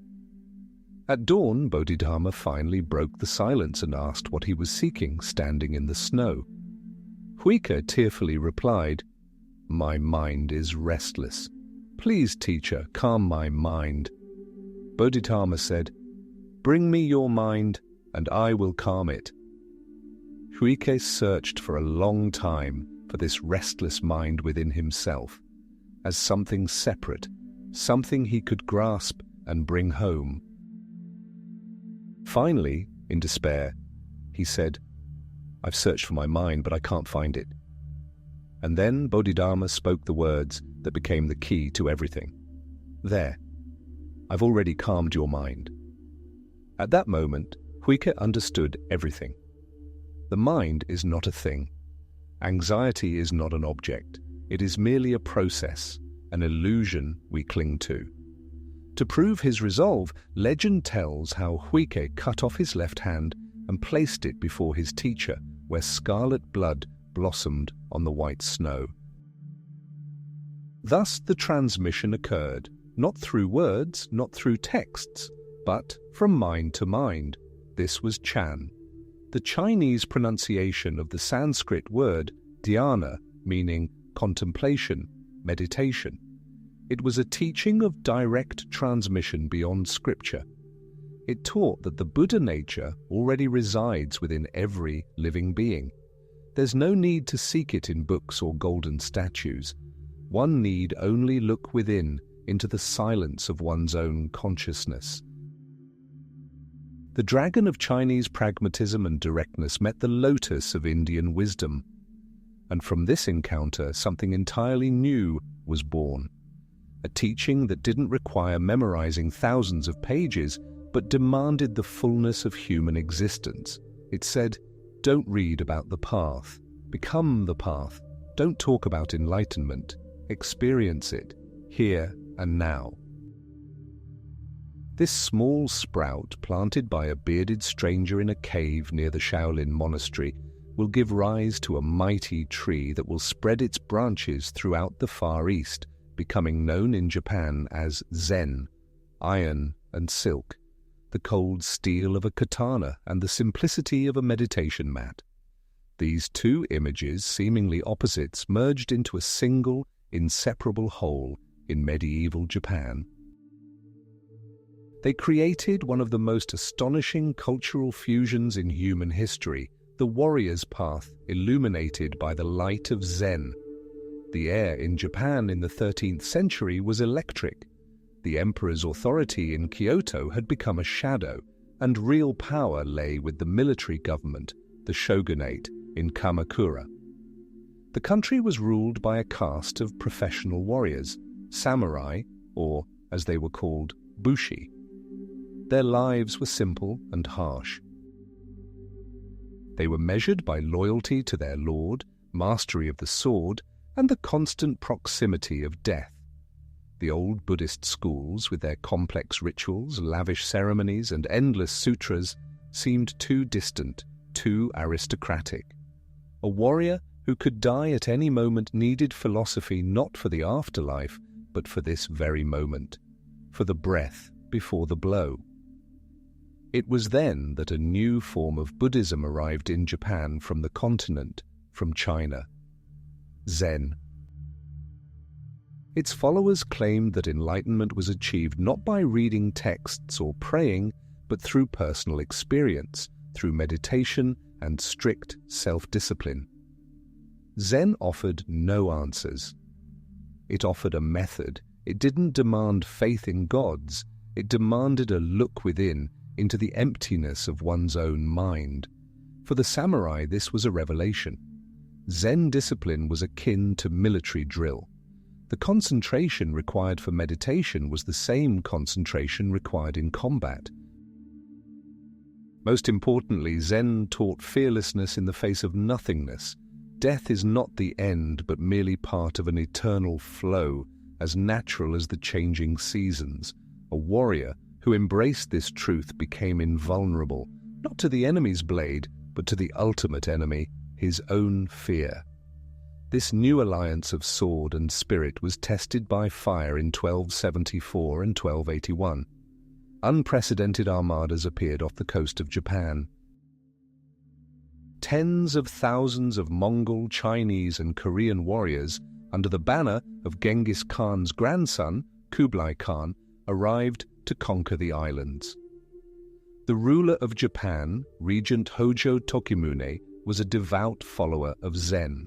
Speaker 1: At dawn, Bodhidharma finally broke the silence and asked what he was seeking, standing in the snow. Huike tearfully replied, "My mind is restless. Please, teacher, calm my mind." Bodhidharma said, "Bring me your mind, and I will calm it." Huike searched for a long time for this restless mind within himself, as something separate, something he could grasp and bring home. Finally, in despair, he said, "I've searched for my mind, but I can't find it." And then Bodhidharma spoke the words that became the key to everything. "There, I've already calmed your mind." At that moment, Huike understood everything. The mind is not a thing. Anxiety is not an object. It is merely a process, an illusion we cling to. To prove his resolve, legend tells how Huike cut off his left hand and placed it before his teacher, where scarlet blood blossomed on the white snow. Thus the transmission occurred, not through words, not through texts, but from mind to mind. This was Chan, the Chinese pronunciation of the Sanskrit word dhyana, meaning contemplation, meditation. It was a teaching of direct transmission beyond scripture. It taught that the Buddha nature already resides within every living being. There's no need to seek it in books or golden statues. One need only look within, into the silence of one's own consciousness. The dragon of Chinese pragmatism and directness met the lotus of Indian wisdom. And from this encounter, something entirely new was born. A teaching that didn't require memorizing thousands of pages, but demanded the fullness of human existence. It said, don't read about the path, become the path. Don't talk about enlightenment, experience it, here and now. This small sprout, planted by a bearded stranger in a cave near the Shaolin monastery, will give rise to a mighty tree that will spread its branches throughout the Far East, becoming known in Japan as Zen, iron and silk, the cold steel of a katana and the simplicity of a meditation mat. These two images, seemingly opposites, merged into a single, inseparable whole in medieval Japan. They created one of the most astonishing cultural fusions in human history, the warrior's path illuminated by the light of Zen. The air in Japan in the 13th century was electric. The emperor's authority in Kyoto had become a shadow, and real power lay with the military government, the shogunate, in Kamakura. The country was ruled by a caste of professional warriors, samurai, or, as they were called, bushi. Their lives were simple and harsh. They were measured by loyalty to their lord, mastery of the sword, and the constant proximity of death. The old Buddhist schools, with their complex rituals, lavish ceremonies, and endless sutras, seemed too distant, too aristocratic. A warrior who could die at any moment needed philosophy not for the afterlife, but for this very moment, for the breath before the blow. It was then that a new form of Buddhism arrived in Japan from the continent, from China. Zen. Its followers claimed that enlightenment was achieved not by reading texts or praying, but through personal experience, through meditation and strict self-discipline. Zen offered no answers. It offered a method. It didn't demand faith in gods. It demanded a look within, into the emptiness of one's own mind. For the samurai, this was a revelation. Zen discipline was akin to military drill. The concentration required for meditation was the same concentration required in combat. Most importantly, Zen taught fearlessness in the face of nothingness. Death is not the end, but merely part of an eternal flow, as natural as the changing seasons. A warrior who embraced this truth became invulnerable, not to the enemy's blade, but to the ultimate enemy, his own fear. This new alliance of sword and spirit was tested by fire in 1274 and 1281. Unprecedented armadas appeared off the coast of Japan. Tens of thousands of Mongol, Chinese, and Korean warriors, under the banner of Genghis Khan's grandson, Kublai Khan, arrived to conquer the islands. The ruler of Japan, Regent Hojo Tokimune, was a devout follower of Zen.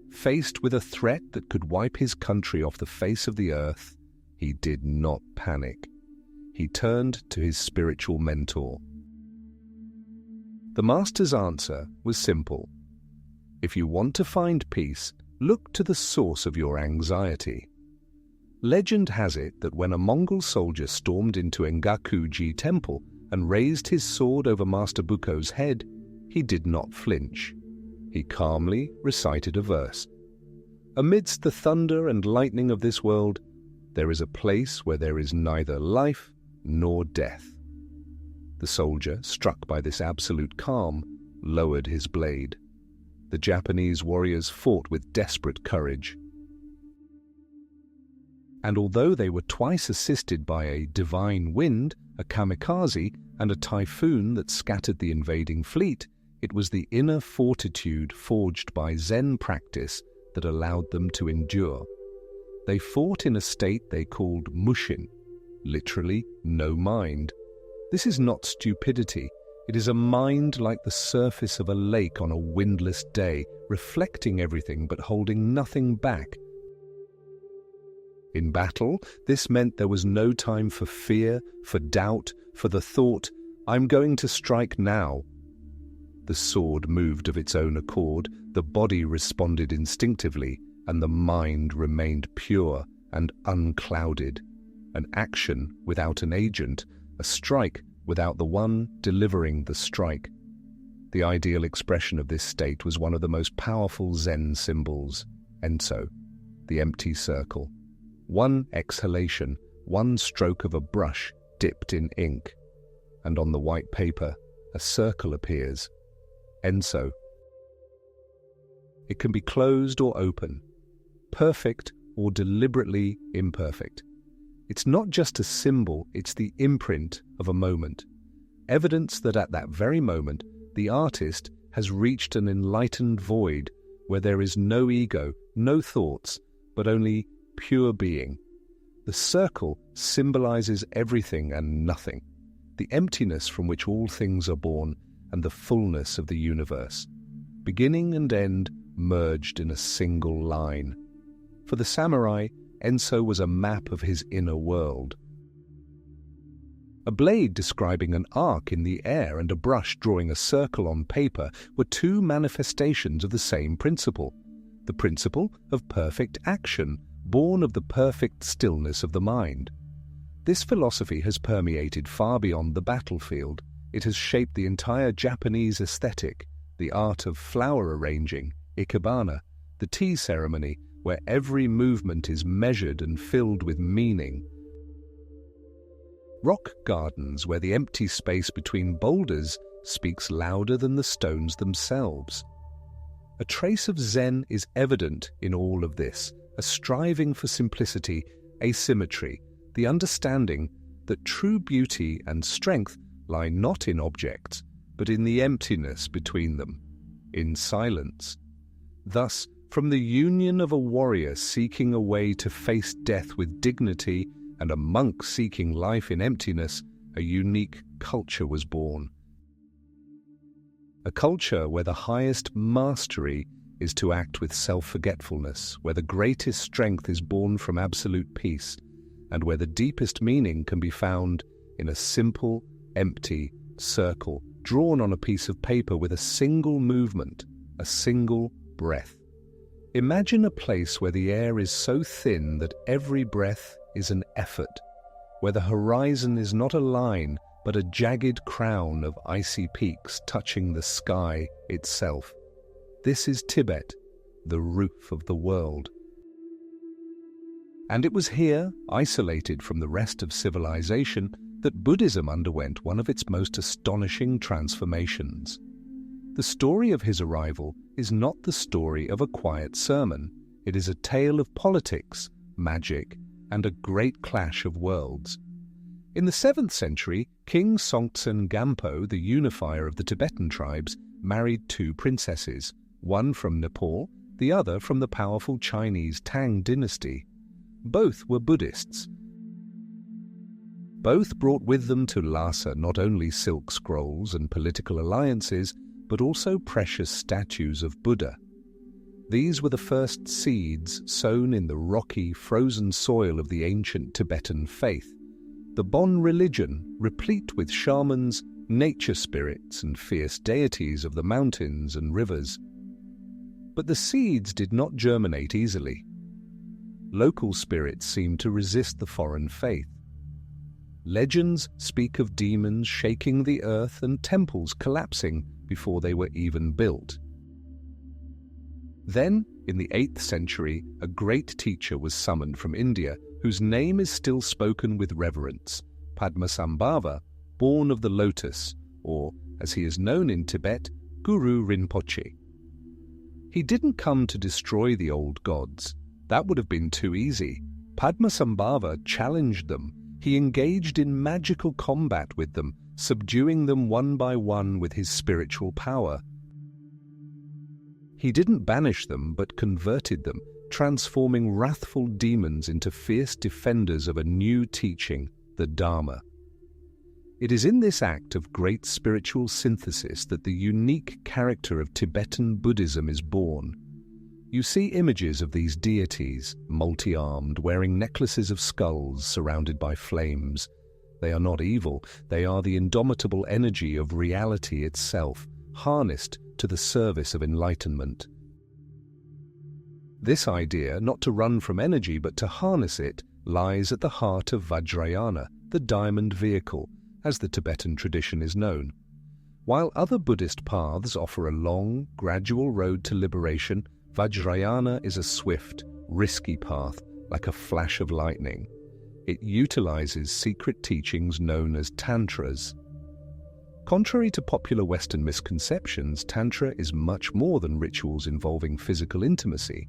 Speaker 1: Faced with a threat that could wipe his country off the face of the earth, he did not panic. He turned to his spiritual mentor. The master's answer was simple. If you want to find peace, look to the source of your anxiety. Legend has it that when a Mongol soldier stormed into Engaku-ji Temple and raised his sword over Master Buko's head, he did not flinch. He calmly recited a verse. Amidst the thunder and lightning of this world, there is a place where there is neither life nor death. The soldier, struck by this absolute calm, lowered his blade. The Japanese warriors fought with desperate courage. And although they were twice assisted by a divine wind, a kamikaze, and a typhoon that scattered the invading fleet, it was the inner fortitude forged by Zen practice that allowed them to endure. They fought in a state they called mushin, literally no mind. This is not stupidity. It is a mind like the surface of a lake on a windless day, reflecting everything but holding nothing back. In battle, this meant there was no time for fear, for doubt, for the thought, I'm going to strike now." The sword moved of its own accord, the body responded instinctively, and the mind remained pure and unclouded. An action without an agent, a strike without the one delivering the strike. The ideal expression of this state was one of the most powerful Zen symbols, Enso, the empty circle. One exhalation, one stroke of a brush dipped in ink, and on the white paper a circle appears, Enso. It can be closed or open, perfect or deliberately imperfect. It's not just a symbol, it's the imprint of a moment, evidence that at that very moment the artist has reached an enlightened void where there is no ego, no thoughts, but only pure being. The circle symbolizes everything and nothing, the emptiness from which all things are born, and the fullness of the universe, beginning and end merged in a single line. For the samurai, Enso was a map of his inner world. A blade describing an arc in the air and a brush drawing a circle on paper were two manifestations of the same principle, the principle of perfect action, born of the perfect stillness of the mind. This philosophy has permeated far beyond the battlefield. It has shaped the entire Japanese aesthetic, the art of flower arranging, ikebana, the tea ceremony, where every movement is measured and filled with meaning. Rock gardens, where the empty space between boulders speaks louder than the stones themselves. A trace of Zen is evident in all of this, a striving for simplicity, asymmetry, the understanding that true beauty and strength lie not in objects, but in the emptiness between them, in silence. Thus, from the union of a warrior seeking a way to face death with dignity and a monk seeking life in emptiness, a unique culture was born. A culture where the highest mastery is to act with self-forgetfulness, where the greatest strength is born from absolute peace, and where the deepest meaning can be found in a simple, empty circle drawn on a piece of paper with a single movement, a single breath. Imagine a place where the air is so thin that every breath is an effort, where the horizon is not a line but a jagged crown of icy peaks touching the sky itself. This is Tibet, the roof of the world. And it was here, isolated from the rest of civilization, that Buddhism underwent one of its most astonishing transformations. The story of his arrival is not the story of a quiet sermon. It is a tale of politics, magic, and a great clash of worlds. In the 7th century, King Songtsen Gampo, the unifier of the Tibetan tribes, married two princesses, one from Nepal, the other from the powerful Chinese Tang dynasty. Both were Buddhists. Both brought with them to Lhasa not only silk scrolls and political alliances, but also precious statues of Buddha. These were the first seeds sown in the rocky, frozen soil of the ancient Tibetan faith, the Bon religion, replete with shamans, nature spirits, and fierce deities of the mountains and rivers. But the seeds did not germinate easily. Local spirits seemed to resist the foreign faith. Legends speak of demons shaking the earth and temples collapsing before they were even built. Then, in the 8th century, a great teacher was summoned from India, whose name is still spoken with reverence, Padmasambhava, born of the lotus, or, as he is known in Tibet, Guru Rinpoche. He didn't come to destroy the old gods. That would have been too easy. Padmasambhava challenged them. He engaged in magical combat with them, subduing them one by one with his spiritual power. He didn't banish them, but converted them, transforming wrathful demons into fierce defenders of a new teaching, the Dharma. It is in this act of great spiritual synthesis that the unique character of Tibetan Buddhism is born. You see images of these deities, multi-armed, wearing necklaces of skulls surrounded by flames. They are not evil, they are the indomitable energy of reality itself, harnessed to the service of enlightenment. This idea, not to run from energy but to harness it, lies at the heart of Vajrayana, the diamond vehicle, as the Tibetan tradition is known. While other Buddhist paths offer a long, gradual road to liberation, Vajrayana is a swift, risky path, like a flash of lightning. It utilizes secret teachings known as tantras. Contrary to popular Western misconceptions, Tantra is much more than rituals involving physical intimacy.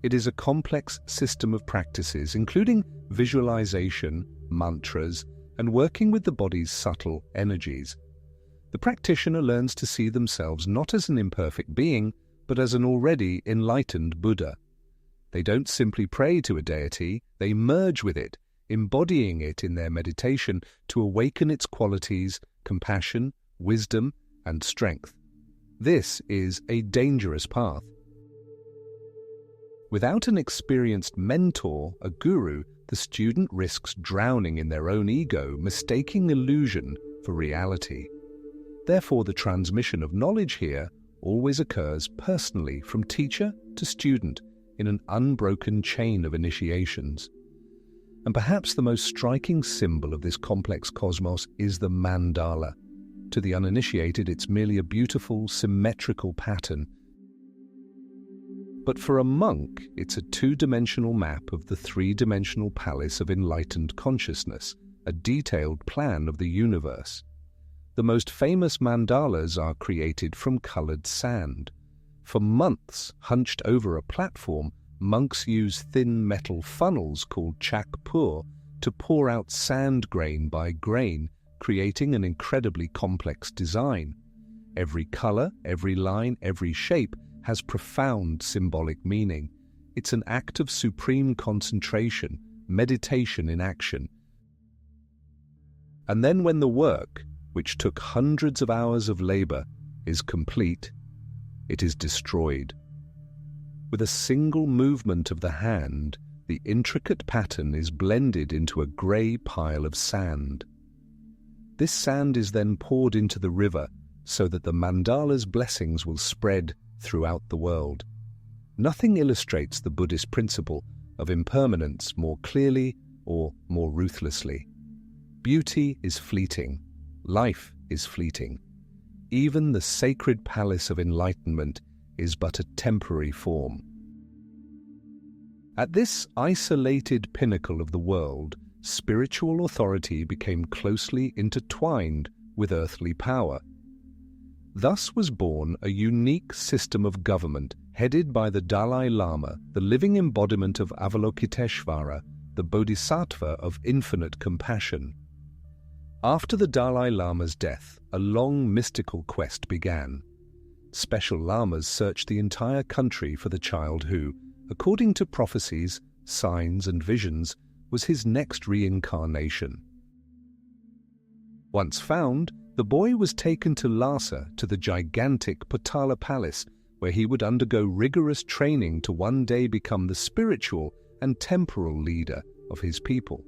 Speaker 1: It is a complex system of practices, including visualization, mantras, and working with the body's subtle energies. The practitioner learns to see themselves not as an imperfect being, but as an already enlightened Buddha. They don't simply pray to a deity, they merge with it, embodying it in their meditation to awaken its qualities, compassion, wisdom, and strength. This is a dangerous path. Without an experienced mentor, a guru, the student risks drowning in their own ego, mistaking illusion for reality. Therefore, the transmission of knowledge here always occurs personally from teacher to student in an unbroken chain of initiations. And perhaps the most striking symbol of this complex cosmos is the mandala. To the uninitiated, it's merely a beautiful, symmetrical pattern. But for a monk, it's a two-dimensional map of the three-dimensional palace of enlightened consciousness, a detailed plan of the universe. The most famous mandalas are created from colored sand. For months, hunched over a platform, monks use thin metal funnels called chakpur to pour out sand grain by grain, creating an incredibly complex design. Every color, every line, every shape has profound symbolic meaning. It's an act of supreme concentration, meditation in action. And then when the work, which took hundreds of hours of labor, is complete, it is destroyed. With a single movement of the hand, the intricate pattern is blended into a grey pile of sand. This sand is then poured into the river so that the mandala's blessings will spread throughout the world. Nothing illustrates the Buddhist principle of impermanence more clearly or more ruthlessly. Beauty is fleeting. Life is fleeting. Even the sacred palace of enlightenment is but a temporary form. At this isolated pinnacle of the world, spiritual authority became closely intertwined with earthly power. Thus was born a unique system of government headed by the Dalai Lama, the living embodiment of Avalokiteshvara, the Bodhisattva of infinite compassion. After the Dalai Lama's death, a long mystical quest began. Special lamas searched the entire country for the child who, according to prophecies, signs, and visions, was his next reincarnation. Once found, the boy was taken to Lhasa, to the gigantic Potala Palace, where he would undergo rigorous training to one day become the spiritual and temporal leader of his people.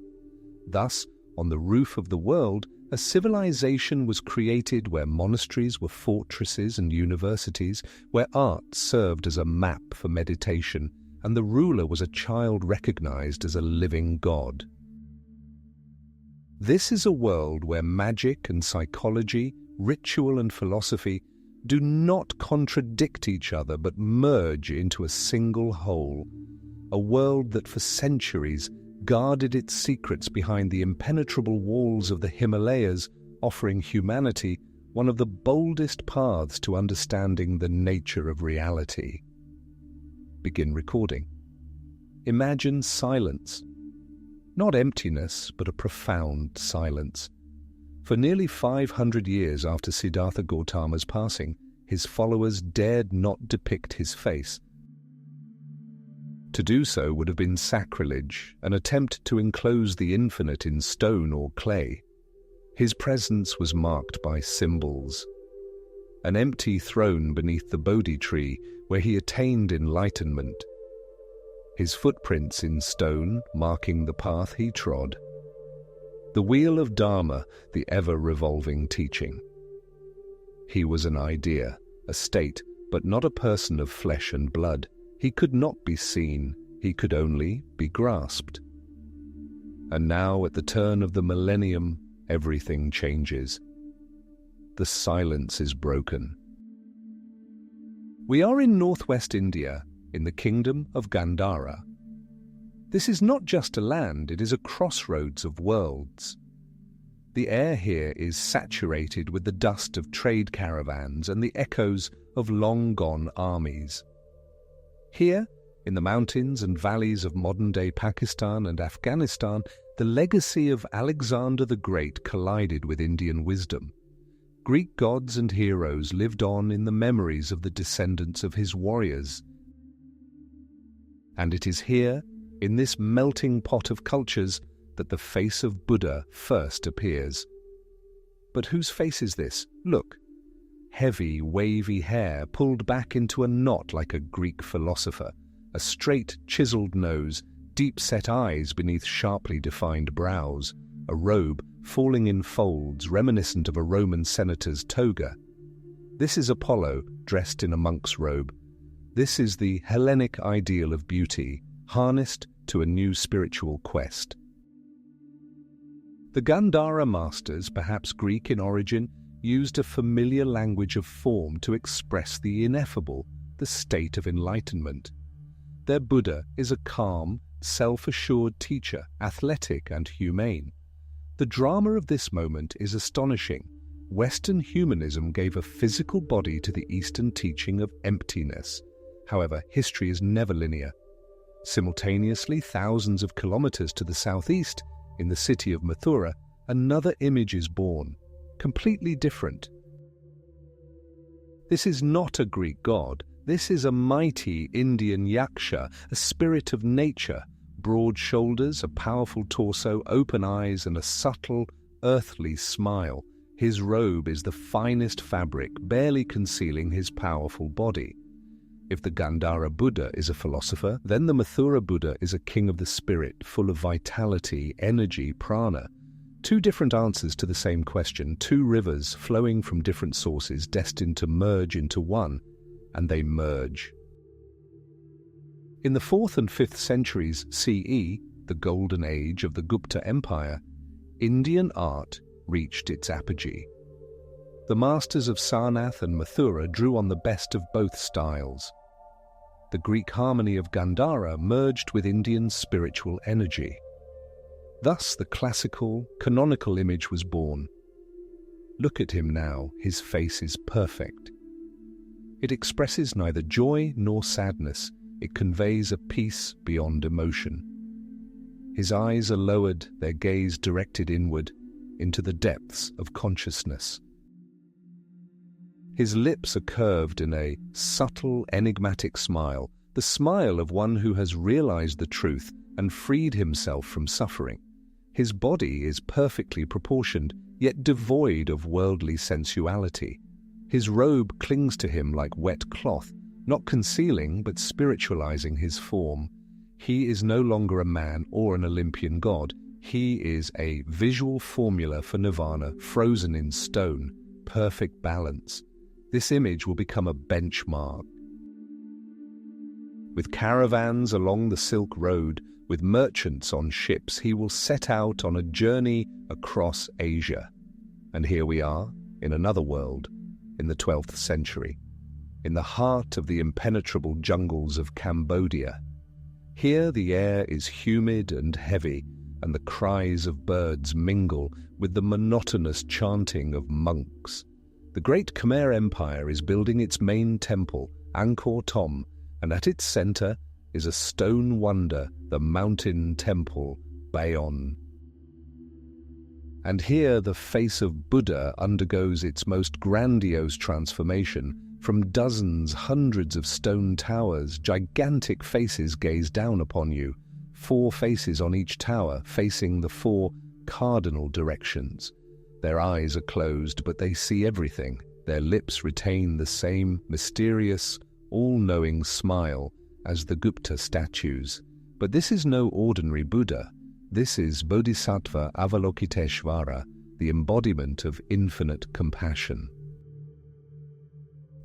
Speaker 1: Thus, on the roof of the world, a civilization was created where monasteries were fortresses and universities, where art served as a map for meditation, and the ruler was a child recognized as a living god. This is a world where magic and psychology, ritual and philosophy do not contradict each other but merge into a single whole. A world that for centuries guarded its secrets behind the impenetrable walls of the Himalayas, offering humanity one of the boldest paths to understanding the nature of reality. Begin recording. Imagine silence. Not emptiness, but a profound silence. For nearly 500 years after Siddhartha Gautama's passing, his followers dared not depict his face. To do so would have been sacrilege, an attempt to enclose the infinite in stone or clay. His presence was marked by symbols. An empty throne beneath the Bodhi tree where he attained enlightenment. His footprints in stone marking the path he trod. The wheel of Dharma, the ever-revolving teaching. He was an idea, a state, but not a person of flesh and blood. He could not be seen, he could only be grasped. And now, at the turn of the millennium, everything changes. The silence is broken. We are in northwest India, in the kingdom of Gandhara. This is not just a land, it is a crossroads of worlds. The air here is saturated with the dust of trade caravans and the echoes of long-gone armies. Here, in the mountains and valleys of modern-day Pakistan and Afghanistan, the legacy of Alexander the Great collided with Indian wisdom. Greek gods and heroes lived on in the memories of the descendants of his warriors. And it is here, in this melting pot of cultures, that the face of Buddha first appears. But whose face is this? Look. Heavy, wavy hair pulled back into a knot like a Greek philosopher, a straight, chiseled nose, deep-set eyes beneath sharply defined brows, a robe falling in folds reminiscent of a Roman senator's toga. This is Apollo, dressed in a monk's robe. This is the Hellenic ideal of beauty, harnessed to a new spiritual quest. The Gandhara masters, perhaps Greek in origin, used a familiar language of form to express the ineffable, the state of enlightenment. Their Buddha is a calm, self-assured teacher, athletic and humane. The drama of this moment is astonishing. Western humanism gave a physical body to the Eastern teaching of emptiness. However, history is never linear. Simultaneously, thousands of kilometers to the southeast, in the city of Mathura, another image is born, completely different. This is not a Greek god. This is a mighty Indian yaksha, a spirit of nature, broad shoulders, a powerful torso, open eyes, and a subtle, earthly smile. His robe is the finest fabric, barely concealing his powerful body. If the Gandhara Buddha is a philosopher, then the Mathura Buddha is a king of the spirit, full of vitality, energy, prana. Two different answers to the same question, two rivers flowing from different sources destined to merge into one, and they merge. In the 4th and 5th centuries CE, the golden age of the Gupta Empire, Indian art reached its apogee. The masters of Sarnath and Mathura drew on the best of both styles. The Greek harmony of Gandhara merged with Indian spiritual energy. Thus the classical, canonical image was born. Look at him now, his face is perfect. It expresses neither joy nor sadness, it conveys a peace beyond emotion. His eyes are lowered, their gaze directed inward, into the depths of consciousness. His lips are curved in a subtle, enigmatic smile, the smile of one who has realized the truth and freed himself from suffering. His body is perfectly proportioned, yet devoid of worldly sensuality. His robe clings to him like wet cloth, not concealing but spiritualizing his form. He is no longer a man or an Olympian god. He is a visual formula for nirvana, frozen in stone, perfect balance. This image will become a benchmark. With caravans along the Silk Road, with merchants on ships, he will set out on a journey across Asia. And here we are, in another world, in the 12th century, in the heart of the impenetrable jungles of Cambodia. Here the air is humid and heavy, and the cries of birds mingle with the monotonous chanting of monks. The great Khmer Empire is building its main temple, Angkor Thom, and at its center is a stone wonder, the mountain temple, Bayon. And here the face of Buddha undergoes its most grandiose transformation. From dozens, hundreds of stone towers, gigantic faces gaze down upon you, 4 faces on each tower facing the 4 cardinal directions. Their eyes are closed, but they see everything. Their lips retain the same mysterious, all-knowing smile as the Gupta statues. But this is no ordinary Buddha. This is Bodhisattva Avalokiteshvara, the embodiment of infinite compassion.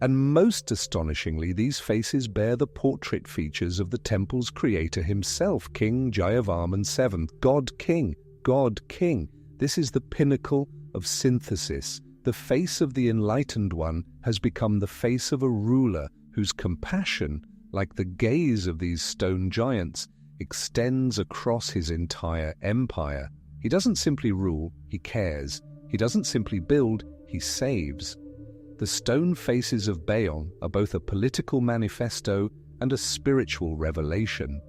Speaker 1: And most astonishingly, these faces bear the portrait features of the temple's creator himself, King Jayavarman VII, God King, God King. This is the pinnacle of synthesis. The face of the enlightened one has become the face of a ruler whose compassion, like the gaze of these stone giants, extends across his entire empire. He doesn't simply rule, he cares. He doesn't simply build, he saves. The stone faces of Bayong are both a political manifesto and a spiritual revelation.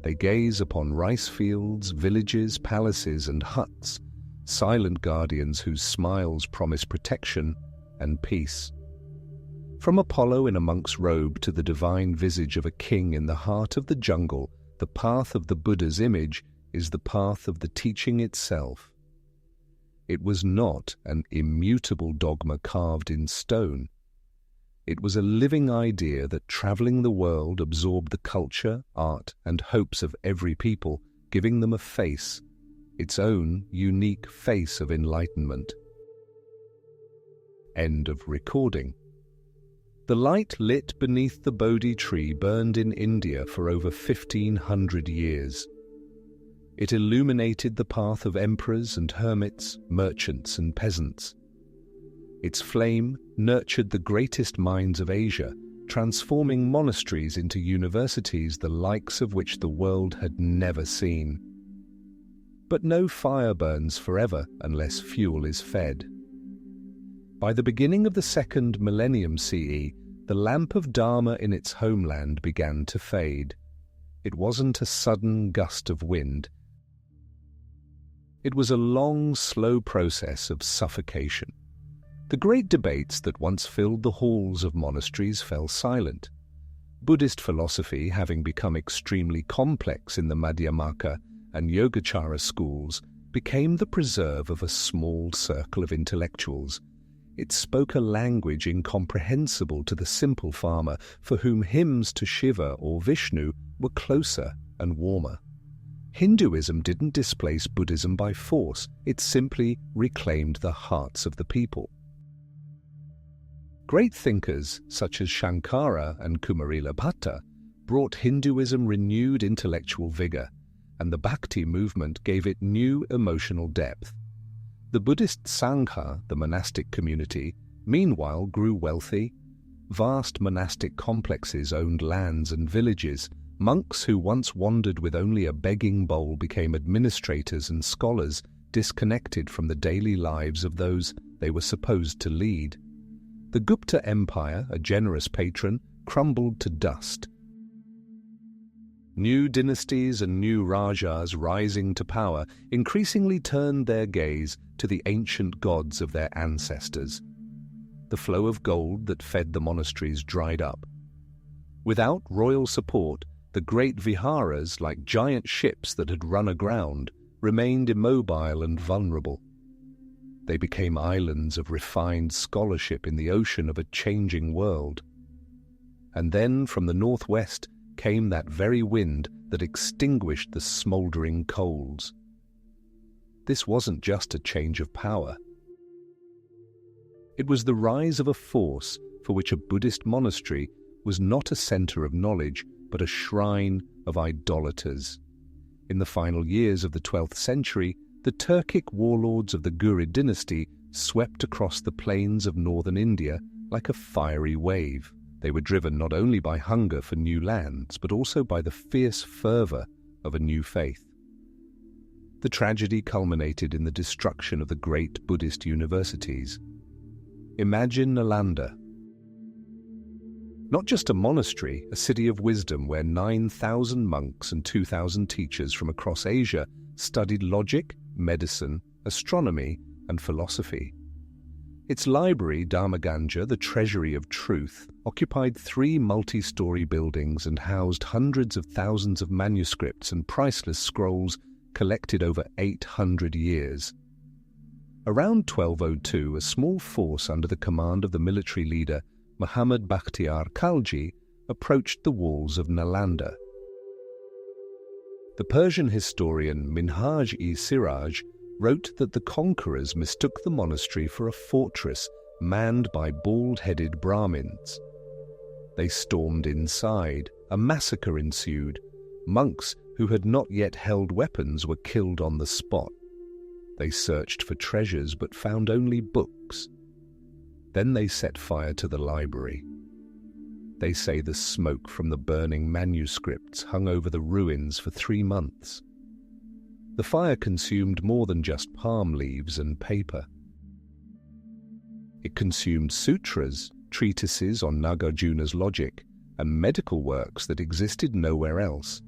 Speaker 1: They gaze upon rice fields, villages, palaces, and huts, silent guardians whose smiles promise protection and peace. From Apollo in a monk's robe to the divine visage of a king in the heart of the jungle, the path of the Buddha's image is the path of the teaching itself. It was not an immutable dogma carved in stone. It was a living idea that traveling the world absorbed the culture, art, and hopes of every people, giving them a face, its own unique face of enlightenment. End of recording. The light lit beneath the Bodhi tree burned in India for over 1,500 years. It illuminated the path of emperors and hermits, merchants and peasants. Its flame nurtured the greatest minds of Asia, transforming monasteries into universities the likes of which the world had never seen. But no fire burns forever unless fuel is fed. By the beginning of the second millennium CE, the lamp of Dharma in its homeland began to fade. It wasn't a sudden gust of wind. It was a long, slow process of suffocation. The great debates that once filled the halls of monasteries fell silent. Buddhist philosophy, having become extremely complex in the Madhyamaka and Yogacara schools, became the preserve of a small circle of intellectuals. It spoke a language incomprehensible to the simple farmer, for whom hymns to Shiva or Vishnu were closer and warmer. Hinduism didn't displace Buddhism by force, it simply reclaimed the hearts of the people. Great thinkers such as Shankara and Kumarila Bhatta brought Hinduism renewed intellectual vigor, and the Bhakti movement gave it new emotional depth. The Buddhist Sangha, the monastic community, meanwhile grew wealthy. Vast monastic complexes owned lands and villages. Monks who once wandered with only a begging bowl became administrators and scholars, disconnected from the daily lives of those they were supposed to lead. The Gupta Empire, a generous patron, crumbled to dust. New dynasties and new rajas rising to power increasingly turned their gaze to the ancient gods of their ancestors. The flow of gold that fed the monasteries dried up. Without royal support, the great viharas, like giant ships that had run aground, remained immobile and vulnerable. They became islands of refined scholarship in the ocean of a changing world. And then from the northwest came that very wind that extinguished the smouldering coals. This wasn't just a change of power. It was the rise of a force for which a Buddhist monastery was not a center of knowledge, but a shrine of idolaters. In the final years of the 12th century, the Turkic warlords of the Ghurid dynasty swept across the plains of northern India like a fiery wave. They were driven not only by hunger for new lands, but also by the fierce fervor of a new faith. The tragedy culminated in the destruction of the great Buddhist universities. Imagine Nalanda. Not just a monastery, a city of wisdom where 9,000 monks and 2,000 teachers from across Asia studied logic, medicine, astronomy, and philosophy. Its library, Dharmaganja, the treasury of truth, occupied 3 multi-story buildings and housed hundreds of thousands of manuscripts and priceless scrolls collected over 800 years. Around 1202, a small force under the command of the military leader Muhammad Bakhtiar Khalji approached the walls of Nalanda. The Persian historian Minhaj-e-Siraj wrote that the conquerors mistook the monastery for a fortress manned by bald-headed Brahmins. They stormed inside. A massacre ensued. Monks who had not yet held weapons were killed on the spot. They searched for treasures but found only books. Then they set fire to the library. They say the smoke from the burning manuscripts hung over the ruins for 3 months. The fire consumed more than just palm leaves and paper. It consumed sutras, treatises on Nagarjuna's logic, and medical works that existed nowhere else.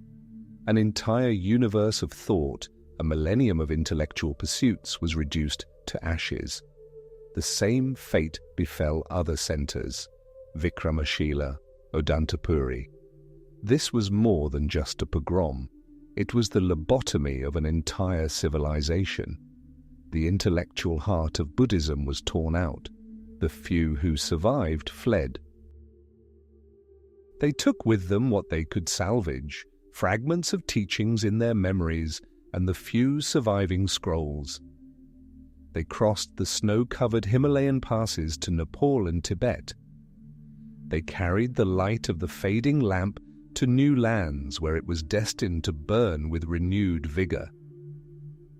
Speaker 1: An entire universe of thought, a millennium of intellectual pursuits, was reduced to ashes. The same fate befell other centres, Vikramashila, Odantapuri. This was more than just a pogrom. It was the lobotomy of an entire civilization. The intellectual heart of Buddhism was torn out. The few who survived fled. They took with them what they could salvage, fragments of teachings in their memories and the few surviving scrolls. They crossed the snow-covered Himalayan passes to Nepal and Tibet. They carried the light of the fading lamp to new lands where it was destined to burn with renewed vigor.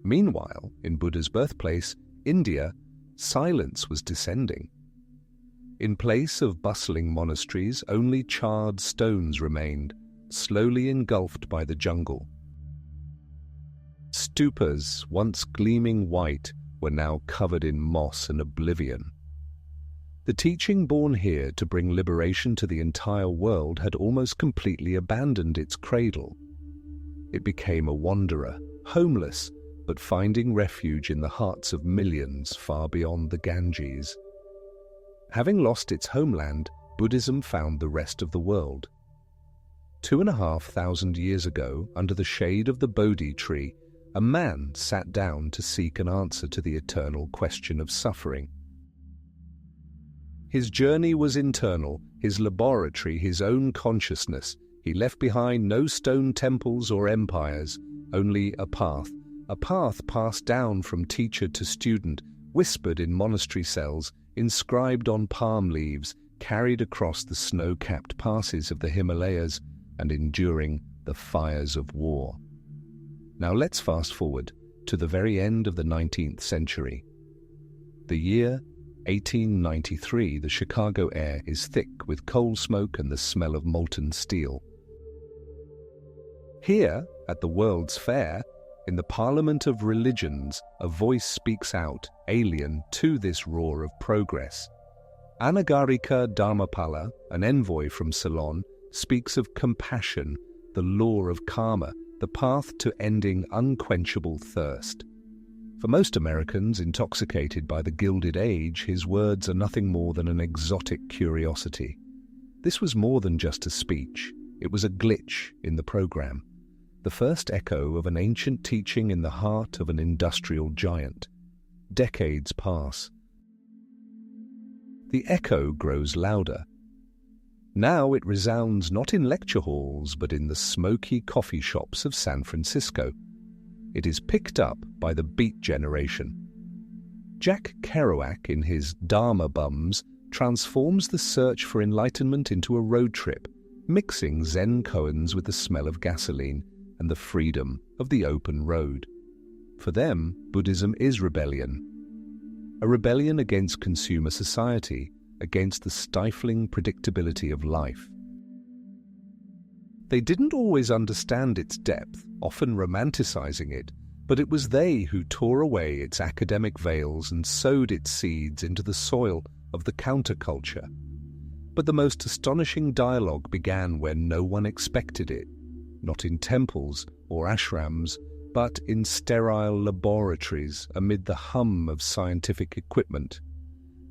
Speaker 1: Meanwhile, in Buddha's birthplace, India, silence was descending. In place of bustling monasteries, only charred stones remained, slowly engulfed by the jungle. Stupas, once gleaming white, were now covered in moss and oblivion. The teaching born here to bring liberation to the entire world had almost completely abandoned its cradle. It became a wanderer, homeless, but finding refuge in the hearts of millions far beyond the Ganges. Having lost its homeland, Buddhism found the rest of the world. 2,500 years ago, under the shade of the Bodhi tree, a man sat down to seek an answer to the eternal question of suffering. His journey was internal, his laboratory his own consciousness. He left behind no stone temples or empires, only a path passed down from teacher to student, whispered in monastery cells, inscribed on palm leaves, carried across the snow-capped passes of the Himalayas, and enduring the fires of war. Now let's fast forward to the very end of the 19th century. The year 1893, the Chicago air is thick with coal smoke and the smell of molten steel. Here, at the World's Fair, in the Parliament of Religions, a voice speaks out, alien to this roar of progress. Anagarika Dharmapala, an envoy from Ceylon, speaks of compassion, the law of karma, the path to ending unquenchable thirst. For most Americans intoxicated by the Gilded Age, his words are nothing more than an exotic curiosity. This was more than just a speech. It was a glitch in the program, the first echo of an ancient teaching in the heart of an industrial giant. Decades pass. The echo grows louder. Now it resounds not in lecture halls, but in the smoky coffee shops of San Francisco. It is picked up by the Beat Generation. Jack Kerouac, in his Dharma Bums, transforms the search for enlightenment into a road trip, mixing Zen koans with the smell of gasoline and the freedom of the open road. For them, Buddhism is rebellion. A rebellion against consumer society, against the stifling predictability of life. They didn't always understand its depth, often romanticizing it, but it was they who tore away its academic veils and sowed its seeds into the soil of the counterculture. But the most astonishing dialogue began when no one expected it, not in temples or ashrams, but in sterile laboratories amid the hum of scientific equipment.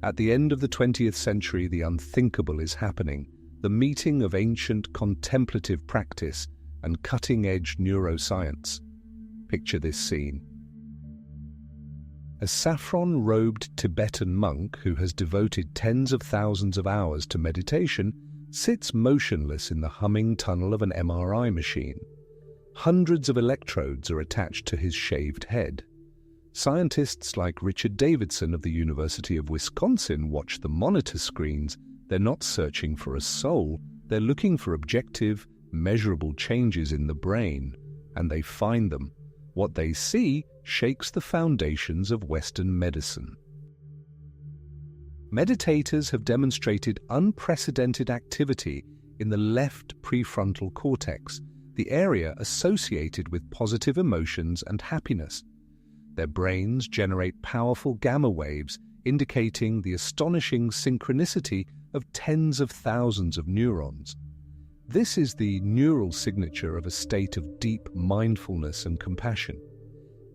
Speaker 1: At the end of the 20th century, the unthinkable is happening, the meeting of ancient contemplative practice and cutting-edge neuroscience. Picture this scene. A saffron-robed Tibetan monk who has devoted tens of thousands of hours to meditation sits motionless in the humming tunnel of an MRI machine. Hundreds of electrodes are attached to his shaved head. Scientists like Richard Davidson of the University of Wisconsin watch the monitor screens. They're not searching for a soul, they're looking for objective, measurable changes in the brain, and they find them. What they see shakes the foundations of Western medicine. Meditators have demonstrated unprecedented activity in the left prefrontal cortex, the area associated with positive emotions and happiness. Their brains generate powerful gamma waves, indicating the astonishing synchronicity of tens of thousands of neurons. This is the neural signature of a state of deep mindfulness and compassion.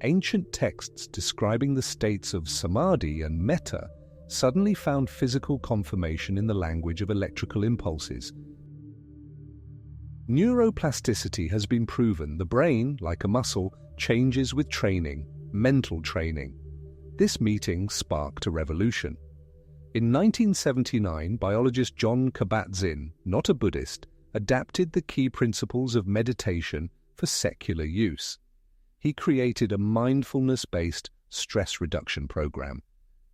Speaker 1: Ancient texts describing the states of samadhi and metta suddenly found physical confirmation in the language of electrical impulses. Neuroplasticity has been proven. The brain, like a muscle, changes with training, mental training. This meeting sparked a revolution. In 1979, biologist John Kabat-Zinn, not a Buddhist, adapted the key principles of meditation for secular use. He created a mindfulness-based stress reduction program.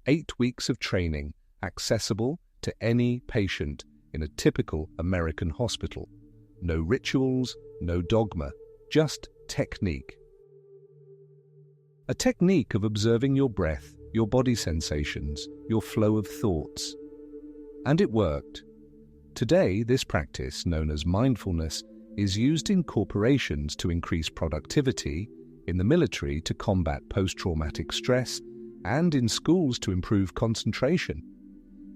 Speaker 1: 8 weeks of training, accessible to any patient in a typical American hospital. No rituals, no dogma, just technique. A technique of observing your breath, your body sensations, your flow of thoughts. And it worked. Today, this practice, known as mindfulness, is used in corporations to increase productivity, in the military to combat post-traumatic stress, and in schools to improve concentration.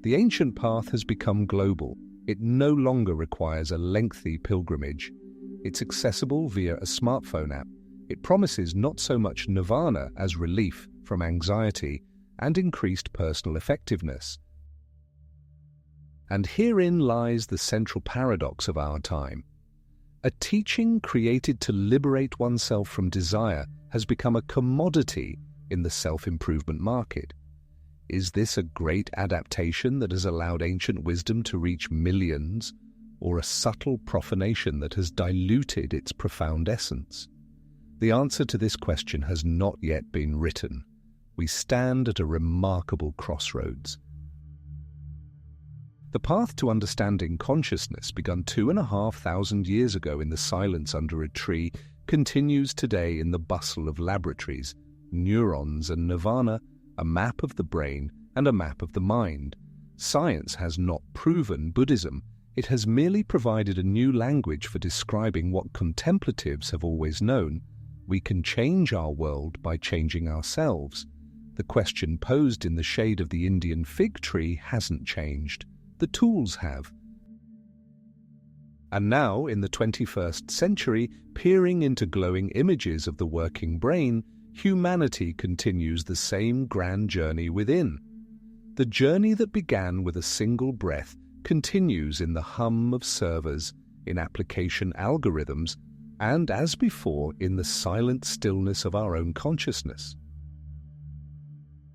Speaker 1: The ancient path has become global. It no longer requires a lengthy pilgrimage. It's accessible via a smartphone app. It promises not so much nirvana as relief from anxiety and increased personal effectiveness. And herein lies the central paradox of our time. A teaching created to liberate oneself from desire has become a commodity in the self-improvement market. Is this a great adaptation that has allowed ancient wisdom to reach millions, or a subtle profanation that has diluted its profound essence? The answer to this question has not yet been written. We stand at a remarkable crossroads. The path to understanding consciousness, begun 2,500 years ago in the silence under a tree, continues today in the bustle of laboratories, neurons and nirvana, a map of the brain and a map of the mind. Science has not proven Buddhism. It has merely provided a new language for describing what contemplatives have always known. We can change our world by changing ourselves. The question posed in the shade of the Indian fig tree hasn't changed. The tools have. And now, in the 21st century, peering into glowing images of the working brain, humanity continues the same grand journey within. The journey that began with a single breath continues in the hum of servers, in application algorithms, and, as before, in the silent stillness of our own consciousness.